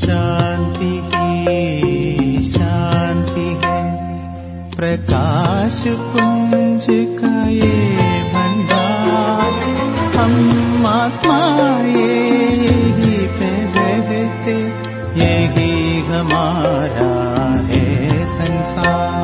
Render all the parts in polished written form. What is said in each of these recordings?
शांति ही शांति है, प्रकाश पुंज का ये भंडार। हम आत्माएं यही पे रहते, यही हमारा है संसार।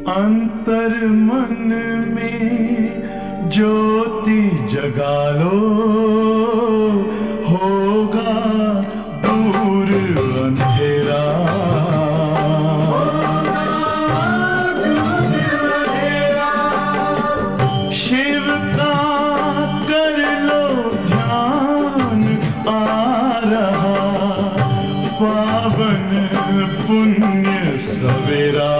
अंतर मन में ज्योति जगा लो, होगा दूर अंधेरा। शिव का कर लो ध्यान, आ रहा पावन पुण्य सवेरा।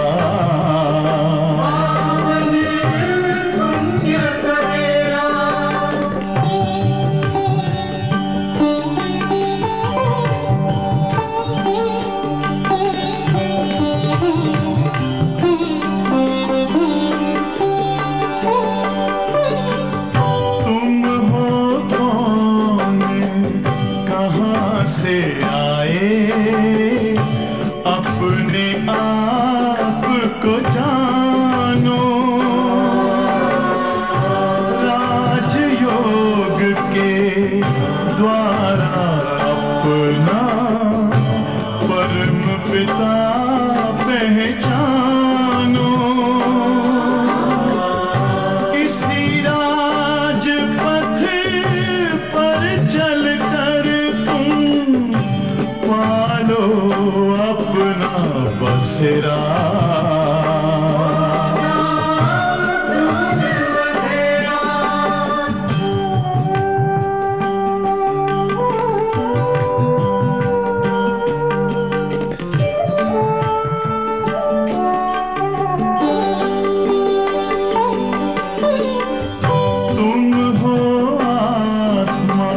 बसेरा। तुम हो आत्मा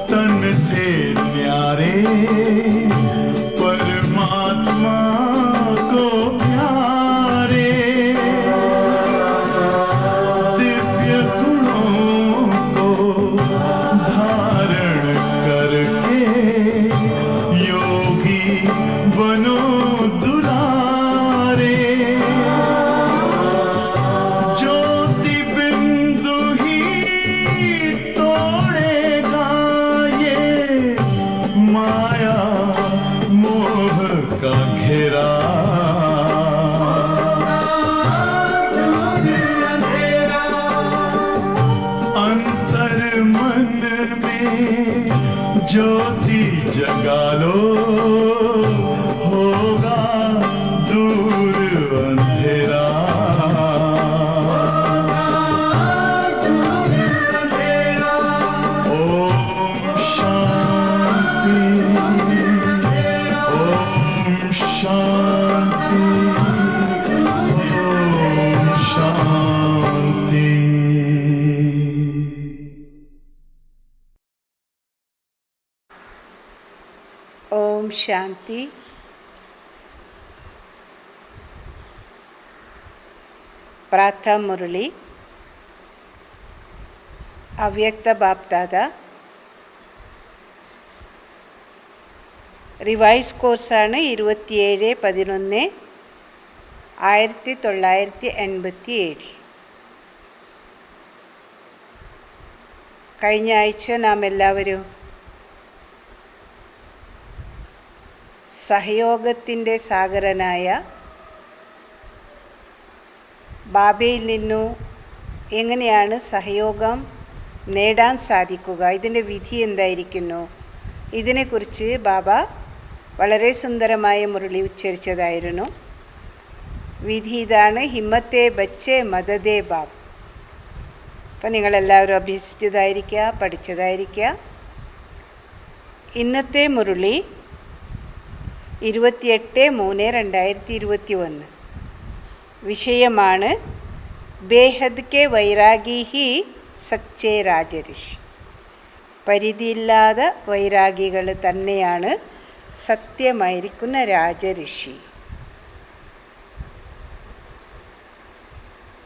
तन से न्यारे, परमात्मा को प्यारे। दिव्य गुणों को धारण करके योगी बनो दुलारे। ज्योति बिंदु ही तोड़ेगा ये माया मोह का घेरा। अंतर मन में ज्योति जगा लो, होगा दूर अंधेरा। ओम शांति, ओम शांति, ओम शांति। ओम शांति। प्रातः मुरली ಅವ್ಯಕ್ತ ಬಾಪ್ದಾದ റിവൈസ് കോഴ്സാണ് 27/11/1987. കഴിഞ്ഞ ആഴ്ച നാം എല്ലാവരും സഹയോഗത്തിൻ്റെ സാഗരനായ ബാബയിൽ നിന്നും എങ്ങനെയാണ് സഹയോഗം നേടാൻ സാധിക്കുക, ഇതിൻ്റെ വിധി എന്തായിരിക്കുന്നു, ഇതിനെക്കുറിച്ച് ബാബ വളരെ സുന്ദരമായ മുരളി ഉച്ചരിച്ചതായിരുന്നു. വിധി ഇതാണ്: ഹിമ്മത്തെ ബച്ചെ മദദേ ബാബ്. അപ്പം നിങ്ങളെല്ലാവരും അഭ്യസിച്ചതായിരിക്കുക, പഠിച്ചതായിരിക്കുക. ഇന്നത്തെ മുരളി 28/3/2021. വിഷയമാണ് ബേഹദ് കെ വൈരാഗി ഹി സച്ചേ രാജഋഷി. പരിധിയില്ലാത്ത വൈരാഗികൾ തന്നെയാണ് സത്യമായിരിക്കുന്ന രാജഋഷി.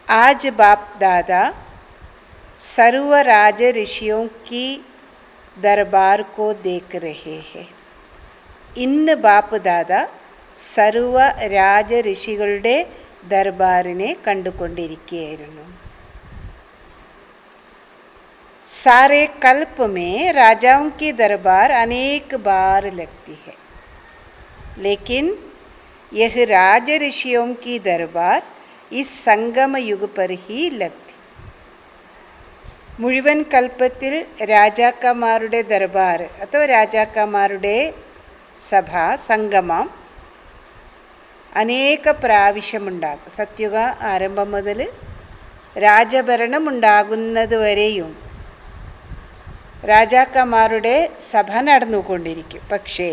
आज बाप दादा सर्व राज ऋषियों की दरबार को देख रहे हैं. ഇന്ന് ബാപ്പ് ദാദ സർവ രാജ ഋഷികളുടെ ദർബാറിനെ കണ്ടുകൊണ്ടിരിക്കുകയായിരുന്നു. सारे कल्प में राजाओं की दरबार अनेक बार लगती है, लेकिन यह राज ऋषियों की दरबार इस संगम युग पर ही लगती. മുഴുവൻ കൽപ്പത്തിൽ രാജാക്കന്മാരുടെ ദർബാർ അഥവാ രാജാക്കന്മാരുടെ സഭ സംഗമം അനേക പ്രാവശ്യമുണ്ടാകും. സത്യുഗ ആരംഭം മുതൽ രാജഭരണം ഉണ്ടാകുന്നത് വരെയും രാജാക്കന്മാരുടെ സഭ നടന്നുകൊണ്ടിരിക്കും. പക്ഷേ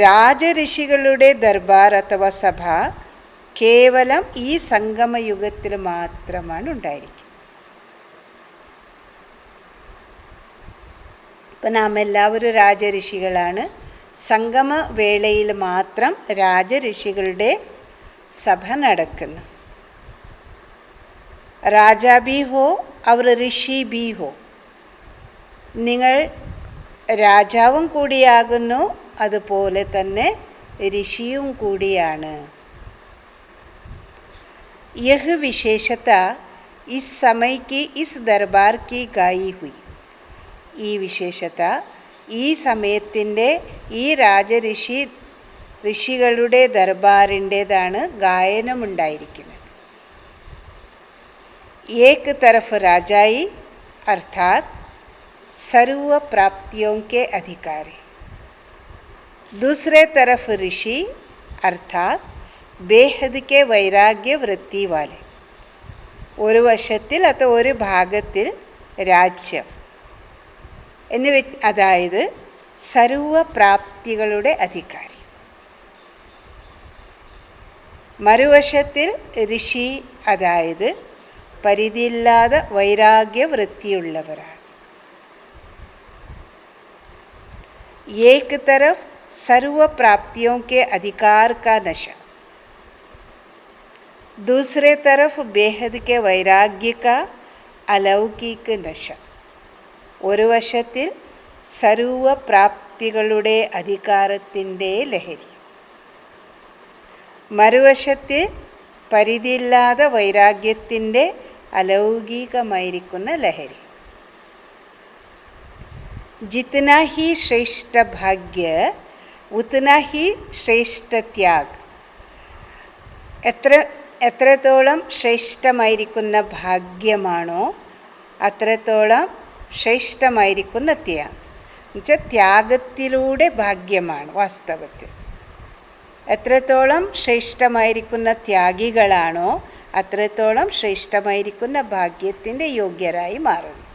രാജഋഷികളുടെ ദർബാർ അഥവാ സഭ കേവലം ഈ സംഗമയുഗത്തിൽ മാത്രമാണ് ഉണ്ടായിരിക്കുക. ഇപ്പം നാം എല്ലാവരും രാജഋഷികളാണ്. സംഗമ വേളയിൽ മാത്രം രാജഋഷികളുടെ സഭ നടക്കുന്നു. രാജാ ബി ഹോ അവർ ഋഷി ബി ഹോ. നിങ്ങൾ രാജാവും കൂടിയാകുന്നു, അതുപോലെ തന്നെ ഋഷിയും കൂടിയാണ്. यह विशेषता इस समय की इस दरबार की गाई हुई. ഈ വിശേഷത ഈ സമയത്തിൻ്റെ ഈ ഋഷികളുടെ ദർബാറിൻ്റേതാണ് ഗായനമുണ്ടായിരിക്കുന്നത്. ഏക് തരഫ് രാജായി അർത്ഥാത് സർവ പ്രാപ്തിയോं के अधिकारी, दूसरे तरफ ऋषि अर्थात बेहद के वैराग्य वृत्ति वाले. ഒരു വശത്തിൽ അത് ഒരു ഭാഗത്തിൽ രാജ്യം അതായത് സർവപ്രാപ്തികളുടെ അധികാരി. മറുവശത്തിൽ ഋഷി, അതായത് പരിധിയില്ലാതെ വൈരാഗ്യ വൃത്തിയുള്ളവരാണ്. एक तरफ सर्व प्राप्तियों के अधिकार का नशा, दूसरे तरफ बेहद के वैराग्य का अलौकिक नशा. ഒരു വശത്തിൽ സർവ പ്രാപ്തികളുടെ അധികാരത്തിൻ്റെ ലഹരി, മറുവശത്തിൽ പരിധിയില്ലാതെ വൈരാഗ്യത്തിൻ്റെ അലൗകികമായിരിക്കുന്ന ലഹരി. जितना ही श्रेष्ठ भाग्य उतना ही श्रेष्ठ त्याग. എത്രത്തോളം ശ്രേഷ്ഠമായിരിക്കുന്ന ഭാഗ്യമാണോ അത്രത്തോളം ശ്രേഷ്ഠമായിരിക്കുന്ന ത്യാഗം. എന്നുവെച്ചാൽ ത്യാഗത്തിലൂടെ ഭാഗ്യമാണ് വാസ്തവത്തിൽ. എത്രത്തോളം ശ്രേഷ്ഠമായിരിക്കുന്ന ത്യാഗികളാണോ അത്രത്തോളം ശ്രേഷ്ഠമായിരിക്കുന്ന ഭാഗ്യത്തിൻ്റെ യോഗ്യരായി മാറുന്നു.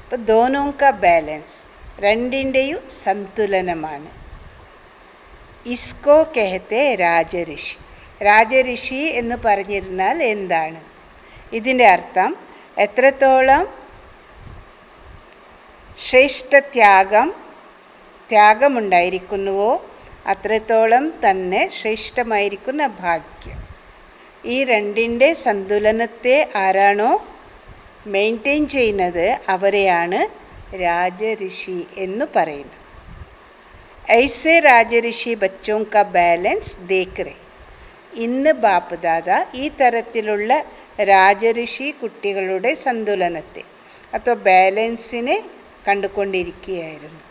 അപ്പോൾ दोनों का बैलेंस, രണ്ടിൻ്റെയും സന്തുലനമാണ്. ഇസ്കോ കഹത്തെ രാജഋഷി. രാജഋഷി എന്ന് പറഞ്ഞിരുന്നാൽ എന്താണ്? ഇതിൻ്റെ അർത്ഥം എത്രത്തോളം ശ്രേഷ്ഠ ത്യാഗമുണ്ടായിരിക്കുന്നുവോ അത്രത്തോളം തന്നെ ശ്രേഷ്ഠമായിരിക്കുന്ന ഭാഗ്യം. ഈ രണ്ടിൻ്റെ സന്തുലനത്തെ ആരാണോ മെയിൻറ്റെയിൻ ചെയ്യുന്നത് അവരെയാണ് രാജഋഷി എന്ന് പറയുന്നത്. ऐसे രാജഋഷി ബച്ചോं का बैलेंस देख रहे. ഇന്ന് ബാപ്ദാദ ഈ തരത്തിലുള്ള രാജഋഷി കുട്ടികളുടെ സന്തുലനത്തെ അഥവാ ബാലൻസിനെ കണ്ടുകൊണ്ടിരിക്കുകയായിരുന്നു.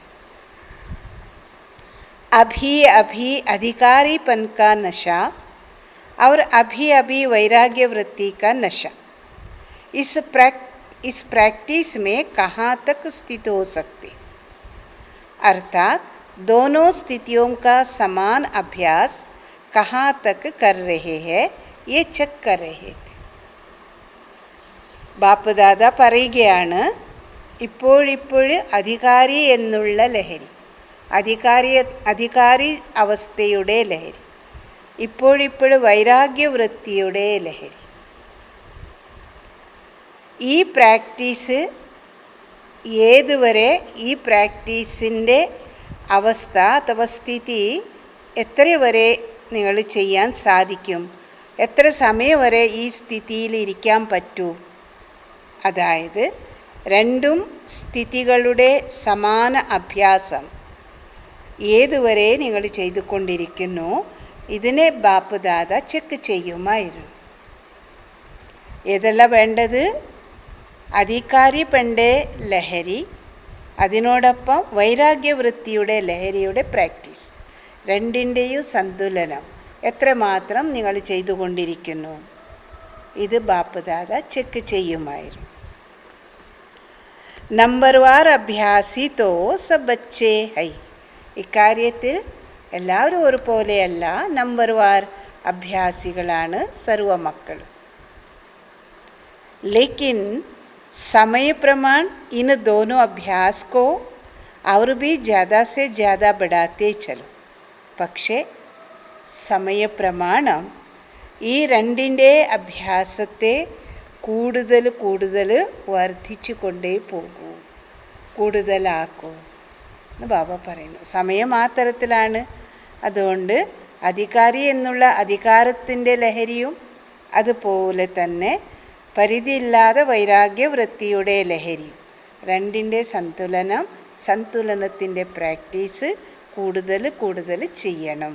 अभी अभी अधिकारीपन का नशा और अभी अभी वैराग्य वृत्ति का नशा, इस प्रैक्टिस में कहाँ तक स्थित हो सकते. अर्थात दोनों स्थितियों का समान अभ्यास कहाँ तक कर रहे हैं ये चेक कर रहे थे. ബാപ്ദാദ പറയുകയാണ്, ഇപ്പോഴിപ്പോഴ് അധികാരി എന്നുള്ള ലഹരി, അധികാരി അവസ്ഥയുടെ ലഹരി, ഇപ്പോഴിപ്പോഴ് വൈരാഗ്യവൃത്തിയുടെ ലഹരി. ഈ പ്രാക്ടീസ് ഏതുവരെ, ഈ പ്രാക്ടീസിൻ്റെ അവസ്ഥ അഥവാ സ്ഥിതി എത്ര വരെ നിങ്ങൾ ചെയ്യാൻ സാധിക്കും, എത്ര സമയം വരെ ഈ സ്ഥിതിയിൽ ഇരിക്കാൻ പറ്റൂ. അതായത് രണ്ടും സ്ഥിതികളുടെ സമാന അഭ്യാസം ഏതുവരെ നിങ്ങൾ ചെയ്തുകൊണ്ടിരിക്കുന്നു ഇതിനെ ബാപ്ദാദ ചെക്ക് ചെയ്യുമായിരുന്നു. ഏതല്ല വേണ്ടത്? അധികാരി പെണ്ടെ ലഹരി, അതിനോടൊപ്പം വൈരാഗ്യവൃത്തിയുടെ ലഹരിയുടെ പ്രാക്ടീസ്, രണ്ടിൻ്റെയും സന്തുലനം എത്രമാത്രം നിങ്ങൾ ചെയ്തുകൊണ്ടിരിക്കുന്നു ഇത് ബാപ്ദാദ ചെക്ക് ചെയ്യുമായിരുന്നു. നമ്പർവാർ അഭ്യാസി തോ സബ് ബച്ചേ ഹൈ. ഇക്കാര്യത്തിൽ എല്ലാവരും ഒരുപോലെയല്ല, നമ്പർവാർ അഭ്യാസികളാണ് സർവ മക്കളും. लेकिन समय प्रमाण इन दोनों अभ्यास को और भी ज़्यादा से ज़्यादा बढ़ाते चलो. പക്ഷേ സമയപ്രമാണം ഈ രണ്ടിൻ്റെ അഭ്യാസത്തെ കൂടുതൽ കൂടുതൽ വർദ്ധിച്ചു കൊണ്ടേ പോകൂ, കൂടുതലാക്കൂ എന്ന് ബാബ പറയുന്നു. സമയം ആ തരത്തിലാണ്. അതുകൊണ്ട് അധികാരി എന്നുള്ള അധികാരത്തിൻ്റെ ലഹരിയും അതുപോലെ തന്നെ പരിധിയില്ലാതെ വൈരാഗ്യവൃത്തിയുടെ ലഹരിയും, രണ്ടിൻ്റെ സന്തുലനത്തിൻ്റെ പ്രാക്ടീസ് കൂടുതൽ കൂടുതൽ ചെയ്യണം.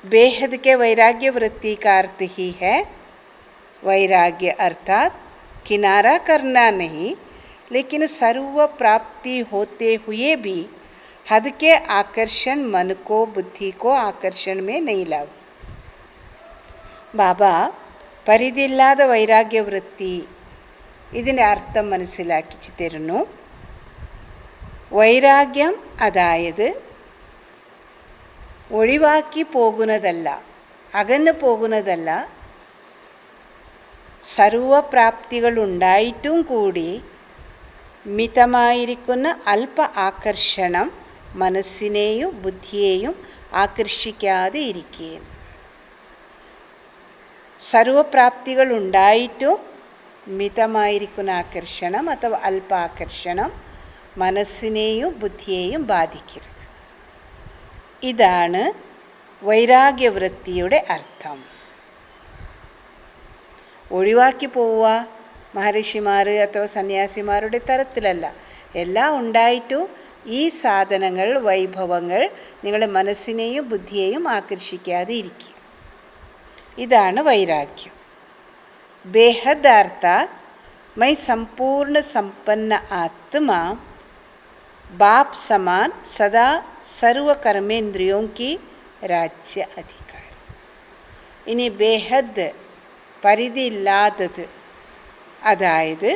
बेहद के वैराग्य वृत्ति का अर्थ ही है वैराग्य, अर्थात किनारा करना नहीं, लेकिन सर्व प्राप्ति होते हुए भी हद के आकर्षण मन को, बुद्धि को आकर्षण में नहीं लाओ. बाबा പരിധിയില്ലാതെ വൈരാഗ്യവൃത്തി ഇതിൻ്റെ അർത്ഥം മനസ്സിലാക്കി തരുന്നു. വൈരാഗ്യം അതായത് ഒഴിവാക്കി പോകുന്നതല്ല, അകന്നു പോകുന്നതല്ല. സർവപ്രാപ്തികളുണ്ടായിട്ടും കൂടി മിതമായിരിക്കുന്ന അല്പ ആകർഷണം മനസ്സിനെയും ബുദ്ധിയെയും ആകർഷിക്കാതെ ഇരിക്കുകയും. സർവപ്രാപ്തികളുണ്ടായിട്ടും മിതമായിരിക്കുന്ന ആകർഷണം അഥവാ അല്പ ആകർഷണം മനസ്സിനെയും ബുദ്ധിയെയും ബാധിക്കരുത്. ഇതാണ് വൈരാഗ്യവൃത്തിയുടെ അർത്ഥം. ഒഴിവാക്കി പോവുക മഹർഷിമാർ അഥവാ സന്യാസിമാരുടെ തരത്തിലല്ല. എല്ലാം ഉണ്ടായിട്ടും ഈ സാധനങ്ങൾ, വൈഭവങ്ങൾ നിങ്ങളുടെ മനസ്സിനെയും ബുദ്ധിയെയും ആകർഷിക്കാതെ ഇരിക്കുക. ഇതാണ് വൈരാഗ്യം. ബേഹദ് അർത്ഥാത് मैं संपूर्ण संपन्न आत्मा बाप समान सदा सर्व कर्मेंद्रियों की राज्य अधिकारी. ഇനി ബേഹദ് പരിധിയില്ലാത്തത്, അതായത്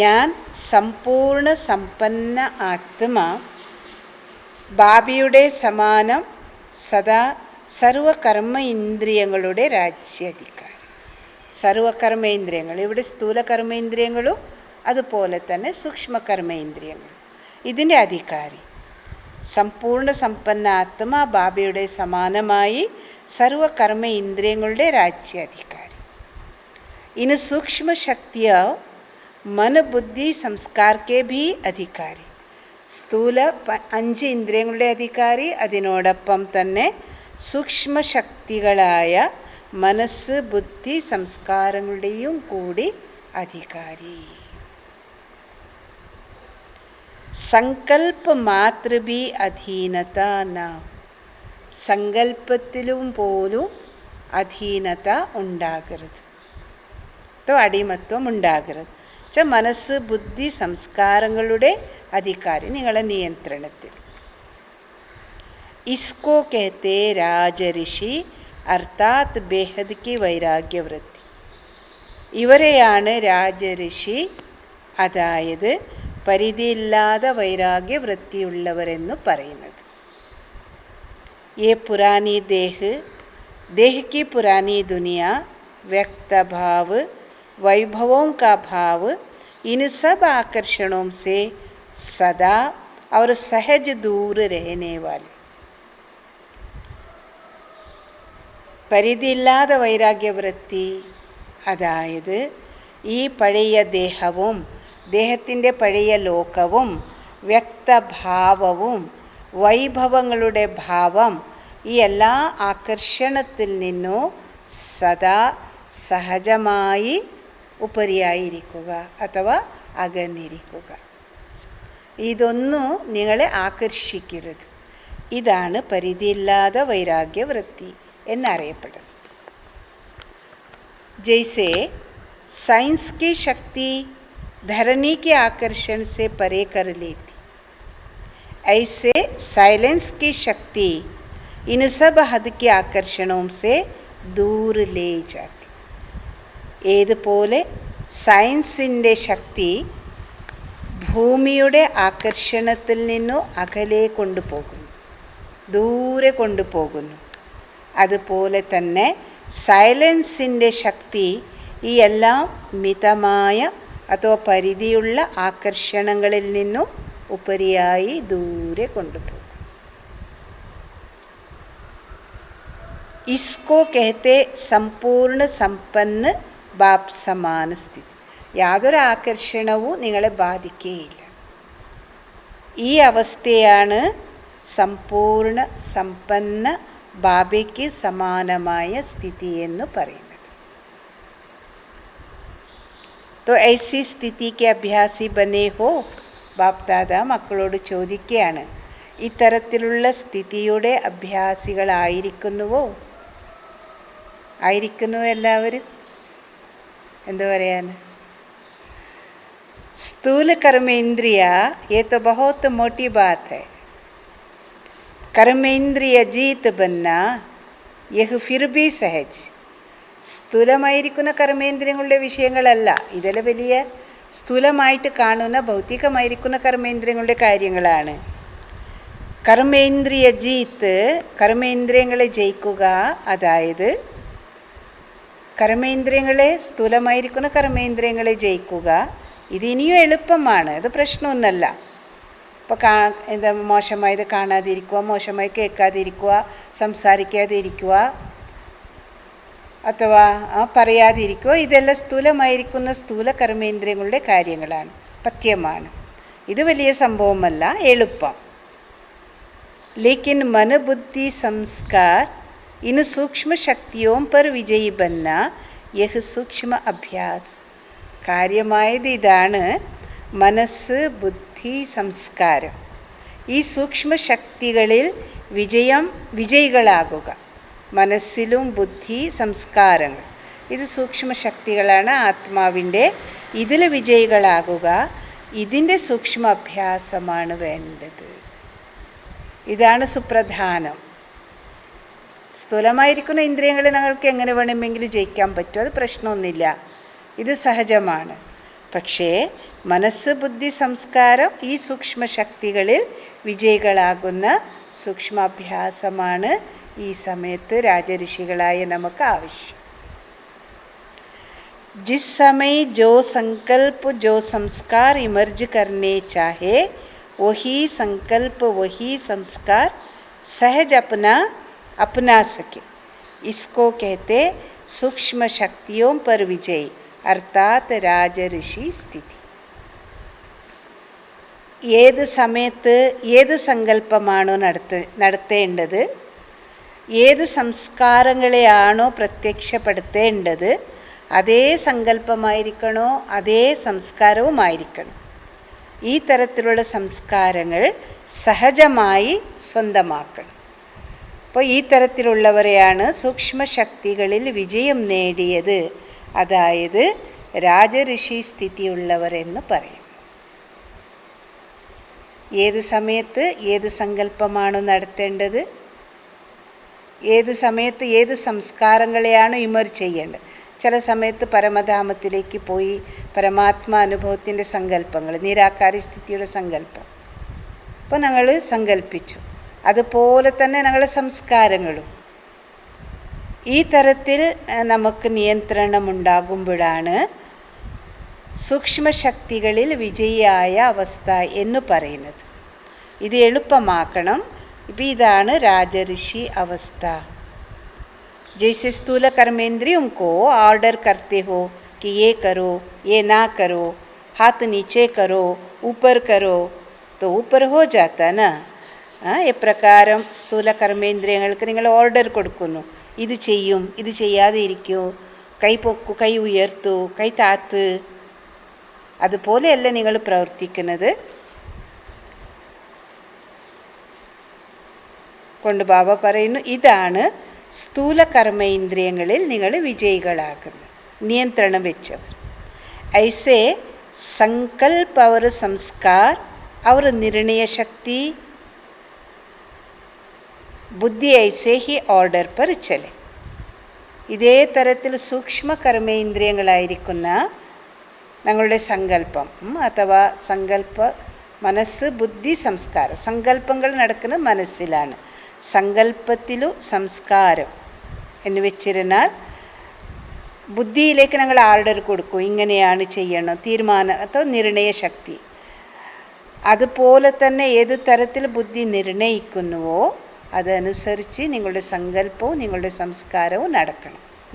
ഞാൻ സമ്പൂർണ്ണ സമ്പന്ന ആത്മാ, ബാബയുടെ സമാനം, സദാ സർവകർമ്മ ഇന്ദ്രിയങ്ങളുടെ രാജ്യാധികാരി. സർവകർമ്മേന്ദ്രിയങ്ങൾ, ഇവിടെ സ്ഥൂല കർമ്മേന്ദ്രിയങ്ങളും അതുപോലെ തന്നെ സൂക്ഷ്മ കർമ്മേന്ദ്രിയങ്ങളും, ഇതിൻ്റെ അധികാരി. സമ്പൂർണ്ണ സമ്പന്ന ആത്മാ, ബാബയുടെ സമാനമായി സർവകർമ്മ ഇന്ദ്രിയങ്ങളുടെ രാജ്യാധികാരി. ഇനി സൂക്ഷ്മ ശക്തിയോ मन बुद्धि संस्कार के भी अधिकारी. സ്ഥൂല 5 ഇന്ദ്രിയങ്ങളുടെ അധികാരി, അതിനോടൊപ്പം തന്നെ സൂക്ഷ്മശക്തികളായ മനസ്സ്, ബുദ്ധി, സംസ്കാരങ്ങളുടെയും കൂടി അധികാരി. സങ്കൽപ്പ മാത്ര ഭി അധീനത ന. സങ്കല്പത്തിലും പോലും അധീനത ഉണ്ടാകരുത്, അടിമത്വം ഉണ്ടാകരുത്. മനസ്സ്, ബുദ്ധി, സംസ്കാരങ്ങളുടെ അധികാരി, നിങ്ങളുടെ നിയന്ത്രണത്തിൽ. इसको कहते രാജഋഷി അർത്ഥാത് ബേഹദ് കി വൈരാഗ്യവൃത്തി. ഇവരെയാണ് രാജഋഷി, അതായത് പരിധിയില്ലാതെ വൈരാഗ്യവൃത്തിയുള്ളവരെന്ന് പറയുന്നത്. ये पुरानी देह की पुरानी दुनिया, व्यक्त भाव, वैभवों का भाव, इन सब आकर्षणों से सदा और सहज दूर रहने वाले. പരിധിയില്ലാതെ വൈരാഗ്യവൃത്തി, അതായത് ഈ പഴയ ദേഹവും ദേഹത്തിൻ്റെ പഴയ ലോകവും വ്യക്തഭാവവും വൈഭവങ്ങളുടെ ഭാവം, ഈ എല്ലാ ആകർഷണത്തിൽ നിന്നും സദാ സഹജമായി ഉപരിയായിരിക്കുക അഥവാ അകന്നിരിക്കുക. ഇതൊന്നും നിങ്ങളെ ആകർഷിക്കരുത്. ഇതാണ് പരിധിയില്ലാതെ വൈരാഗ്യവൃത്തി എന്നറിയപ്പെടുന്നത്. जैसे साइंस की शक्ति धरनी के आकर्षण से परे कर लेती, ऐसे साइलेंस की शक्ति इन सब हद के आकर्षणों से दूर ले जाती. ഏതുപോലെ സയൻസിൻ്റെ ശക്തി ഭൂമിയുടെ ആകർഷണത്തിൽ നിന്നും അകലെ കൊണ്ടുപോകുന്നു, ദൂരെ കൊണ്ടുപോകുന്നു. അതുപോലെ തന്നെ സൈലൻസിൻ്റെ ശക്തി ഈ എല്ലാം മിതമായ അഥവാ പരിധിയുള്ള ആകർഷണങ്ങളിൽ നിന്നും ഉപരിയായി ദൂരെ കൊണ്ടുപോകും. इसको कहते संपूर्ण संपन्न बाप समान സ്ഥിതി. യാതൊരു ആകർഷണവും നിങ്ങളെ ബാധിക്കുകയില്ല. ഈ അവസ്ഥയാണ് സമ്പൂർണ്ണ സമ്പന്ന ബാബയ്ക്ക് സമാനമായ സ്ഥിതി എന്ന് പറയുന്നത്. तो ऐसी स्थिति के अभ्यासी बने हो. ബാപ്ദാദ മക്കളോട് ചോദിക്കുകയാണ്, ഇത്തരത്തിലുള്ള സ്ഥിതിയുടെ അഭ്യാസികളായിരിക്കുന്നുവോ? ആയിരിക്കുന്നു എല്ലാവരും? എന്താ പറയാൻ? स्थूल कर्मेंद्रिय ये तो बहुत मोटी बात है. कर्मेंद्रिय जीत बनना यह फिर भी सहज. സ്ഥൂലമായിരിക്കുന്ന കർമ്മേന്ദ്രിയങ്ങളുടെ വിഷയങ്ങളല്ല, ഇതെല്ലാം വലിയ സ്ഥൂലമായിട്ട് കാണുന്ന ഭൗതികമായിരിക്കുന്ന കർമ്മേന്ദ്രിയങ്ങളുടെ കാര്യങ്ങളാണ്. കർമ്മേന്ദ്രിയ ജീത്ത്, കർമ്മേന്ദ്രിയങ്ങളെ ജയിക്കുക, അതായത് കർമ്മേന്ദ്രിയങ്ങളെ, സ്ഥൂലമായിരിക്കുന്ന കർമ്മേന്ദ്രിയങ്ങളെ ജയിക്കുക. ഇതിനിയും എളുപ്പമാണ്, അത് പ്രശ്നമൊന്നുമല്ല. ഇപ്പോൾ എന്താ മോശമായത് കാണാതിരിക്കുക, മോശമായി കേൾക്കാതിരിക്കുക, സംസാരിക്കാതിരിക്കുക, അഥവാ പറയാതിരിക്കുക, ഇതെല്ലാം സ്ഥൂലമായിരിക്കുന്ന സ്ഥൂല കർമ്മേന്ദ്രിയങ്ങളുടെ കാര്യങ്ങളാണ്, പഥ്യമാണ്. ഇത് വലിയ സംഭവമല്ല, എളുപ്പം. ലേക്കിൻ मन बुद्धि संस्कार इन सूक्ष्म शक्तियों पर विजयी बनना यह सूक्ष्म अभ्यास. കാര്യമായത് ഇതാണ്, മനസ്സ്, ബുദ്ധി, സംസ്കാരം, ഈ സൂക്ഷ്മ ശക്തികളിൽ വിജയികളാകുക. മനസ്സിലും ബുദ്ധി, സംസ്കാരങ്ങൾ, ഇത് സൂക്ഷ്മ ശക്തികളാണ് ആത്മാവിൻ്റെ. ഇതിൽ വിജയികളാകുക, ഇതിൻ്റെ സൂക്ഷ്മ അഭ്യാസമാണ് വേണ്ടത്. ഇതാണ് സുപ്രധാനം. സ്ഥൂലമായിരിക്കുന്ന ഇന്ദ്രിയങ്ങളെ ഞങ്ങൾക്ക് എങ്ങനെ വേണമെങ്കിലും ജയിക്കാൻ പറ്റും, അത് പ്രശ്നമൊന്നുമില്ല, ഇത് സഹജമാണ്. പക്ഷേ മനസ്സ്, ബുദ്ധി, സംസ്കാരം, ഈ സൂക്ഷ്മ ശക്തികളിൽ വിജയികളാകുന്ന സൂക്ഷ്മാഭ്യാസമാണ് ഈ സമയത്ത് രാജഋഷികളായ നമുക്ക് ആവശ്യം. जिस समय जो संकल्प, जो संस्कार इमर्ज करने चाहे, वही संकल्प, वही संस्कार सहज अपना सके, इसको कहते सूक्ष्म शक्तियों पर विजय, अर्थात राजऋषि स्थिति. ഏത് സമയത്ത് ഏത് സങ്കല്പമാണോ നടത്തേണ്ടത്, ഏത് സംസ്കാരങ്ങളെയാണോ പ്രത്യക്ഷപ്പെടുത്തേണ്ടത്, അതേ സങ്കല്പമായിരിക്കണോ, അതേ സംസ്കാരവുമായിരിക്കണം. ഈ തരത്തിലുള്ള സംസ്കാരങ്ങൾ സഹജമായി സ്വന്തമാക്കണം. അപ്പോൾ ഈ തരത്തിലുള്ളവരെയാണ് സൂക്ഷ്മശക്തികളിൽ വിജയം നേടിയത്, അതായത് രാജഋഷി സ്ഥിതിയുള്ളവരെന്ന് പറയും. ഏത് സമയത്ത് ഏത് സങ്കല്പമാണോ നടത്തേണ്ടത്, ഏത് സമയത്ത് ഏത് സംസ്കാരങ്ങളെയാണ് ഇമർജ് ചെയ്യേണ്ടത്. ചില സമയത്ത് പരമധാമത്തിലേക്ക് പോയി പരമാത്മാ അനുഭവത്തിൻ്റെ സങ്കല്പങ്ങൾ, നിരാകാരി സ്ഥിതിയുടെ സങ്കല്പം അപ്പോൾ ഞങ്ങൾ സങ്കല്പിച്ചു. അതുപോലെ തന്നെ ഞങ്ങളുടെ സംസ്കാരങ്ങളും ഈ തരത്തിൽ നമുക്ക് നിയന്ത്രണമുണ്ടാകുമ്പോഴാണ് സൂക്ഷ്മശക്തികളിൽ വിജയിയായ അവസ്ഥ എന്ന് പറയുന്നത്. ഇത് എളുപ്പമാക്കണം. ഇപ്പം ഇതാണ് രാജഋഷി അവസ്ഥ. जैसे स्थूल कर्मेंद्रियों को ऑर्डर करते हो कि ये करो, ये ना करो, हाथ नीचे करो, ऊपर करो, तो ऊपर हो जाता ना. എപ്രകാരം സ്ഥൂല കർമ്മേന്ദ്രിയങ്ങൾക്ക് നിങ്ങൾ ഓർഡർ കൊടുക്കുന്നു, ഇത് ചെയ്യും, ഇത് ചെയ്യാതെ ഇരിക്കൂ, കൈ പൊക്കൂ, കൈ ഉയർത്തൂ, കൈ താത്ത്, അതുപോലെയല്ല നിങ്ങൾ പ്രവർത്തിക്കുന്നത് കൊണ്ട് ബാബ പറയുന്നു, ഇതാണ് സ്ഥൂല കർമ്മേന്ദ്രിയങ്ങളിൽ നിങ്ങൾ വിജയികളാകുന്നു, നിയന്ത്രണം വെച്ചവർ. ऐसे संकल्प और संस्कार और निर्णय शक्ति ബുദ്ധി ऐसे ही ഓർഡർ पर चले. ഇതേ തരത്തിൽ സൂക്ഷ്മ കർമ്മേന്ദ്രിയങ്ങളായിരിക്കുന്ന ഞങ്ങളുടെ സങ്കല്പം അഥവാ മനസ്സ്, ബുദ്ധി, സംസ്കാരം. സങ്കല്പങ്ങൾ നടക്കുന്നത് മനസ്സിലാണ്. സങ്കല്പത്തിലു സംസ്കാരം എന്ന് വെച്ചിരുന്നാൽ ബുദ്ധിയിലേക്ക് ഞങ്ങൾ ഓർഡർ കൊടുക്കും, ഇങ്ങനെയാണ് ചെയ്യണം, തീരുമാനം അഥവാ നിർണയശക്തി. അതുപോലെ തന്നെ ഏത് തരത്തിൽ ബുദ്ധി നിർണയിക്കുന്നുവോ അതനുസരിച്ച് നിങ്ങളുടെ സങ്കല്പവും നിങ്ങളുടെ സംസ്കാരവും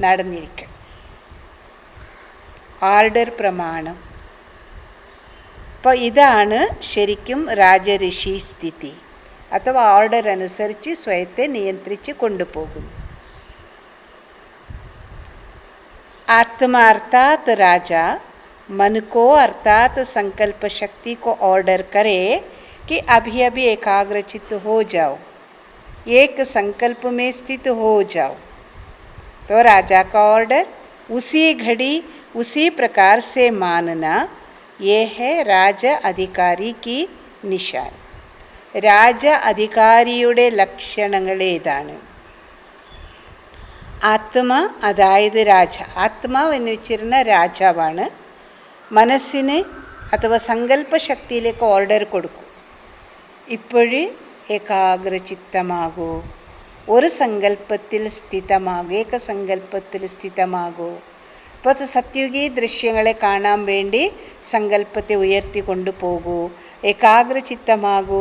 നടന്നിരിക്കണം. ഓർഡർ പ്രമാണം. അപ്പോൾ ഇതാണ് ശരിക്കും രാജഋഷി സ്ഥിതി അഥവാ ഓർഡർ അനുസരിച്ച് സ്വയത്തെ നിയന്ത്രിച്ച് കൊണ്ടുപോകുന്നു. आत्मा अर्थात राजा मन को अर्थात संकल्प शक्ति को ऑर्डर करे कि अभी अभी एकाग्रचित्त हो जाओ, एक संकल्प में स्थित हो जाओ. तो राजा का ऑर्डर उसी घड़ी उसी प्रकार से मानना, ये है राज अधिकारी की निशान. രാജ അധികാരിയുടെ ലക്ഷണങ്ങളേതാണ്? ആത്മ അതായത് രാജ, ആത്മാവ് എന്ന് വെച്ചിരുന്ന രാജാവാണ്. മനസ്സിന് അഥവാ സങ്കല്പശക്തിയിലേക്ക് ഓർഡർ കൊടുക്കും. ഇപ്പോഴ് ഏകാഗ്രചിത്തമാകൂ, ഒരു സങ്കല്പത്തിൽ സ്ഥിതമാകൂ, ഏകസങ്കല്പത്തിൽ സ്ഥിതമാകൂ. അപ്പോൾ സത്യുഗി ദൃശ്യങ്ങളെ കാണാൻ വേണ്ടി സങ്കല്പത്തെ ഉയർത്തിക്കൊണ്ടു പോകൂ, ഏകാഗ്രചിത്തമാകൂ.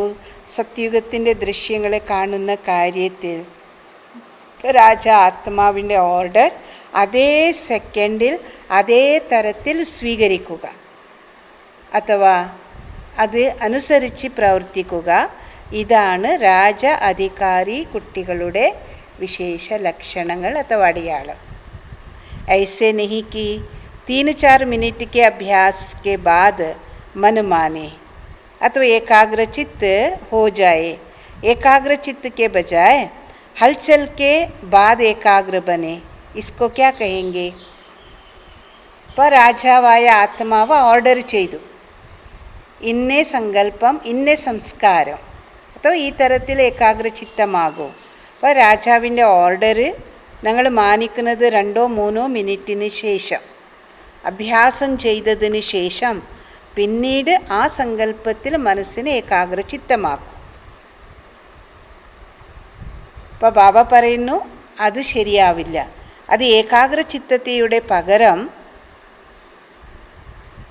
സത്യുഗത്തിൻ്റെ ദൃശ്യങ്ങളെ കാണുന്ന കാര്യത്തിൽ രാജ ആത്മാവിൻ്റെ ഓർഡർ അതേ സെക്കൻഡിൽ അതേ തരത്തിൽ സ്വീകരിക്കുക, അഥവാ അത് അനുസരിച്ച് പ്രവർത്തിക്കുക. ഇതാണ് രാജ അധികാരി കുട്ടികളുടെ വിശേഷ ലക്ഷണങ്ങൾ അഥവാ അടയാളം. ऐसे नहीं कि 3-4 मिनट के अभ्यास के बाद मन माने अथवा एकाग्रचित्त हो जाए. एकाग्रचित्त के बजाय हलचल के बाद एकाग्र बने, इसको क्या कहेंगे? पर രാജാവായ ആത്മാവ് ഓർഡർ ചെയ്തു, ഇന്നേ സങ്കല്പം ഇന്നേ സംസ്കാരം, അപ്പോൾ ഈ തരത്തിൽ ഏകാഗ്രചിത്തമാകും. അപ്പോൾ രാജാവിൻ്റെ ഓർഡർ ഞങ്ങൾ മാനിക്കുന്നത് 2-3 മിനിറ്റിന് ശേഷം, അഭ്യാസം ചെയ്തതിന് ശേഷം പിന്നീട് ആ സങ്കല്പത്തിൽ മനസ്സിനെ ഏകാഗ്രചിത്തമാക്കും. അപ്പോൾ ബാബ പറയുന്നു അത് ശരിയാവില്ല. അത് ഏകാഗ്രചിത്തതയുടെ പകരം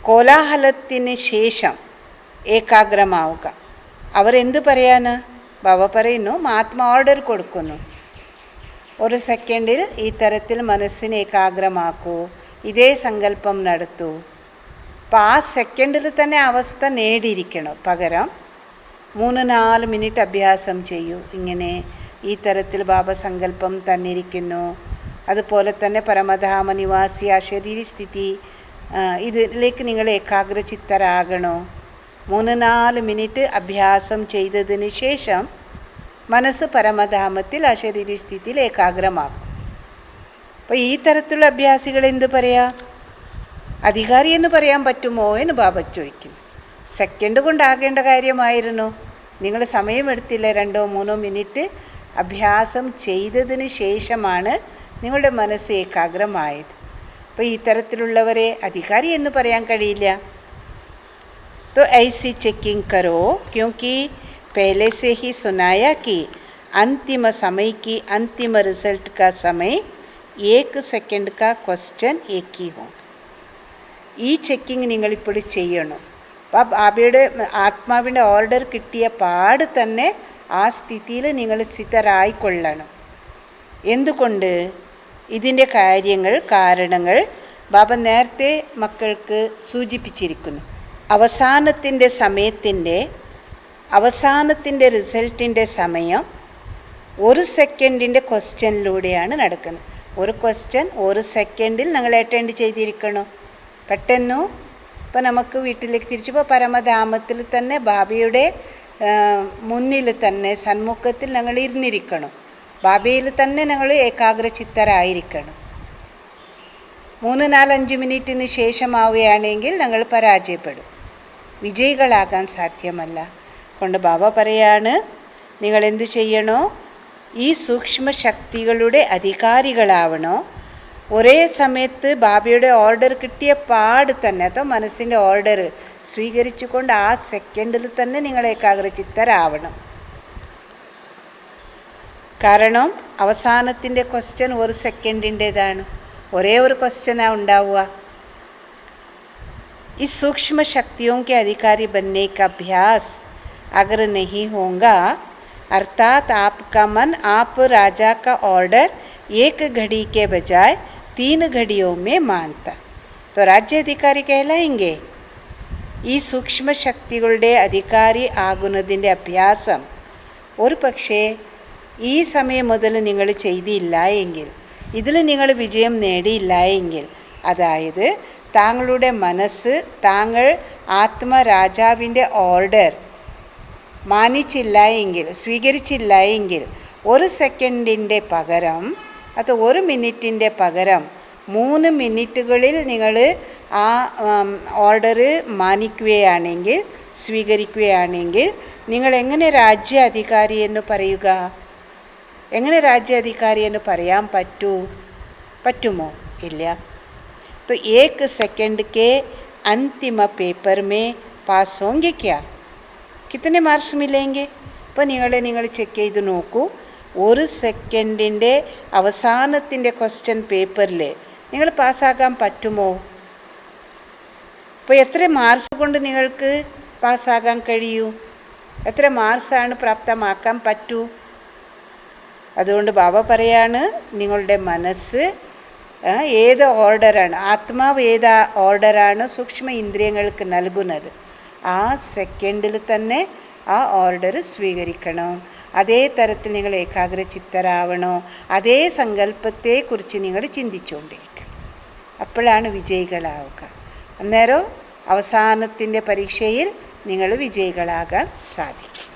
കോലാഹലത്തിന് ശേഷം ഏകാഗ്രമാവുക. അവരെന്ത് പറയാന്? ബാബ പറയുന്നു ആത്മാ ഓർഡർ കൊടുക്കുന്നു, ഒരു സെക്കൻഡിൽ ഈ തരത്തിൽ മനസ്സിനെ ഏകാഗ്രമാക്കൂ, ഇതേ സങ്കല്പം നടത്തൂ. അപ്പോൾ ആ സെക്കൻഡിൽ തന്നെ അവസ്ഥ നേടിയിരിക്കണം. പകരം 3-4 മിനിറ്റ് അഭ്യാസം ചെയ്യൂ. ഇങ്ങനെ ഈ തരത്തിൽ ബാബ സങ്കല്പം തന്നിരിക്കുന്നു, അതുപോലെ തന്നെ പരമധാമ നിവാസി ആ ശരീരസ്ഥിതി, ഇതിലേക്ക് നിങ്ങൾ ഏകാഗ്രചിത്തരാകണോ. 3-4 മിനിറ്റ് അഭ്യാസം ചെയ്തതിന് ശേഷം മനസ്സ് പരമധാമത്തിൽ ആ ശരീരസ്ഥിതിയിൽ ഏകാഗ്രമാക്കും. അപ്പോൾ ഈ തരത്തിലുള്ള അഭ്യാസികൾ എന്ത് പറയാം? അധികാരി എന്ന് പറയാൻ പറ്റുമോ എന്ന് ബാബ ചോദിക്കുന്നു. സെക്കൻഡ് കൊണ്ടാകേണ്ട കാര്യമായിരുന്നു, നിങ്ങൾ സമയമെടുത്തില്ല. 2-3 മിനിറ്റ് അഭ്യാസം ചെയ്തതിന് ശേഷമാണ് നിങ്ങളുടെ മനസ്സ് ഏകാഗ്രമായത്. അപ്പോൾ ഈ തരത്തിലുള്ളവരെ അധികാരി എന്ന് പറയാൻ കഴിയില്ല. तो ऐसी चेकिंग करो, क्योंकि पहले से ही सुनाया कि अंतिम समय की अंतिम रिजल्ट का समय 1 सेकंड का क्वेश्चन एक ही होगा. ഈ ചെക്കിങ് നിങ്ങളിപ്പോൾ ചെയ്യണം. അപ്പം ബാബയുടെ ആത്മാവിൻ്റെ ഓർഡർ കിട്ടിയ പാട് തന്നെ ആ സ്ഥിതിയിൽ നിങ്ങൾ സ്ഥിതരായിക്കൊള്ളണം. എന്തുകൊണ്ട്? ഇതിൻ്റെ കാരണങ്ങൾ ബാബ നേരത്തെ മക്കൾക്ക് സൂചിപ്പിച്ചിരിക്കുന്നു. അവസാനത്തിൻ്റെ റിസൾട്ടിൻ്റെ സമയം 1 സെക്കൻഡിൻ്റെ ക്വസ്റ്റ്യനിലൂടെയാണ് നടക്കുന്നത്. ഒരു ക്വസ്റ്റ്യൻ 1 സെക്കൻഡിൽ ഞങ്ങൾ അറ്റൻഡ് ചെയ്തിരിക്കണം. പെട്ടെന്ന് ഇപ്പോൾ നമുക്ക് വീട്ടിലേക്ക് തിരിച്ചപ്പോൾ പരമധാമത്തിൽ തന്നെ ബാബയുടെ മുന്നിൽ തന്നെ സന്മുഖത്തിൽ ഞങ്ങൾ ഇരുന്നിരിക്കണം. ബാബയിൽ തന്നെ ഞങ്ങൾ ഏകാഗ്രചിത്തരായിരിക്കണം. 3-4-5 മിനിറ്റിന് ശേഷമാവുകയാണെങ്കിൽ ഞങ്ങൾ പരാജയപ്പെടും, വിജയികളാകാൻ സാധ്യമല്ല. കൊണ്ട് ബാബ പറയാണ്, നിങ്ങൾ എന്ത് ചെയ്യണോ? ഈ സൂക്ഷ്മ ശക്തികളുടെ അധികാരികളാവണോ. ഒരേ സമയത്ത് ബാബയുടെ ഓർഡർ കിട്ടിയ പാട് തന്നെ, അതോ മനസ്സിൻ്റെ ഓർഡർ സ്വീകരിച്ചുകൊണ്ട് ആ സെക്കൻഡിൽ തന്നെ നിങ്ങൾ ഏകാഗ്രചിത്തരാവണം. കാരണം അവസാനത്തിൻ്റെ ക്വസ്റ്റ്യൻ 1 സെക്കൻഡിൻ്റേതാണ്, ഒരേ ഒരു ക്വസ്റ്റ്യനാണ് ഉണ്ടാവുക. इस सूक्ष्म शक्तियों के अधिकारी बनने का अभ्यास अगर नहीं होगा, अर्थात आपका मन आप राजा का ऑर्डर 1 घड़ी के बजाय 3 घड़ियों में मानता, तो राज्याधिकारी कहलाएंगे. ഈ സൂക്ഷ്മ ശക്തികളുടെ അധികാരി ആകുന്നതിൻ്റെ അഭ്യാസം ഒരു പക്ഷേ ഈ സമയം മുതൽ നിങ്ങൾ ചെയ്തില്ല എങ്കിൽ, ഇതിൽ നിങ്ങൾ വിജയം നേടിയില്ല എങ്കിൽ, അതായത് താങ്കളുടെ മനസ്സ് താങ്കൾ ആത്മരാജാവിൻ്റെ ഓർഡർ മാനിച്ചില്ല എങ്കിൽ, സ്വീകരിച്ചില്ല എങ്കിൽ, 1 സെക്കൻഡിൻ്റെ പകരം അത് 1 മിനിറ്റിൻ്റെ പകരം 3 മിനിറ്റുകളിൽ നിങ്ങൾ ആ ഓർഡർ മാനിക്കുകയാണെങ്കിൽ, സ്വീകരിക്കുകയാണെങ്കിൽ, നിങ്ങൾ എങ്ങനെ രാജ്യാധികാരി എന്ന് പറയുക? എങ്ങനെ രാജ്യാധികാരി എന്ന് പറയാൻ പറ്റുമോ? ഇല്ല. तो 1 सेकंड के अंतिम पेपर में पास होंगे क्या? कितने मार्क्स मिलेंगे? അപ്പോൾ നിങ്ങൾ ചെക്ക് ചെയ്ത് നോക്കൂ, 1 സെക്കൻഡിൻ്റെ അവസാനത്തിൻ്റെ ക്വസ്റ്റ്യൻ പേപ്പറിൽ നിങ്ങൾ പാസ്സാക്കാൻ പറ്റുമോ? അപ്പോൾ എത്ര മാർക്സ് കൊണ്ട് നിങ്ങൾക്ക് പാസ്സാകാൻ കഴിയൂ? എത്ര മാർക്സാണ് പ്രാപ്തമാക്കാൻ പറ്റൂ? അതുകൊണ്ട് ബാബ പറയാണ്, നിങ്ങളുടെ മനസ്സ് ഏത് ഓർഡറാണ്, ആത്മാവ് ഏത് ഓർഡറാണ് സൂക്ഷ്മ ഇന്ദ്രിയങ്ങൾക്ക് നൽകുന്നത്, ആ സെക്കൻഡിൽ തന്നെ ആ ഓർഡർ സ്വീകരിക്കണം. അതേ തരത്തിൽ നിങ്ങൾ ഏകാഗ്രചിത്തരാവണോ, അതേ സങ്കല്പത്തെക്കുറിച്ച് നിങ്ങൾ ചിന്തിച്ചുകൊണ്ടിരിക്കണം. അപ്പോഴാണ് വിജയികളാവുക. അന്നേരം അവസാനത്തിൻ്റെ പരീക്ഷയിൽ നിങ്ങൾ വിജയികളാകാൻ സാധിക്കും.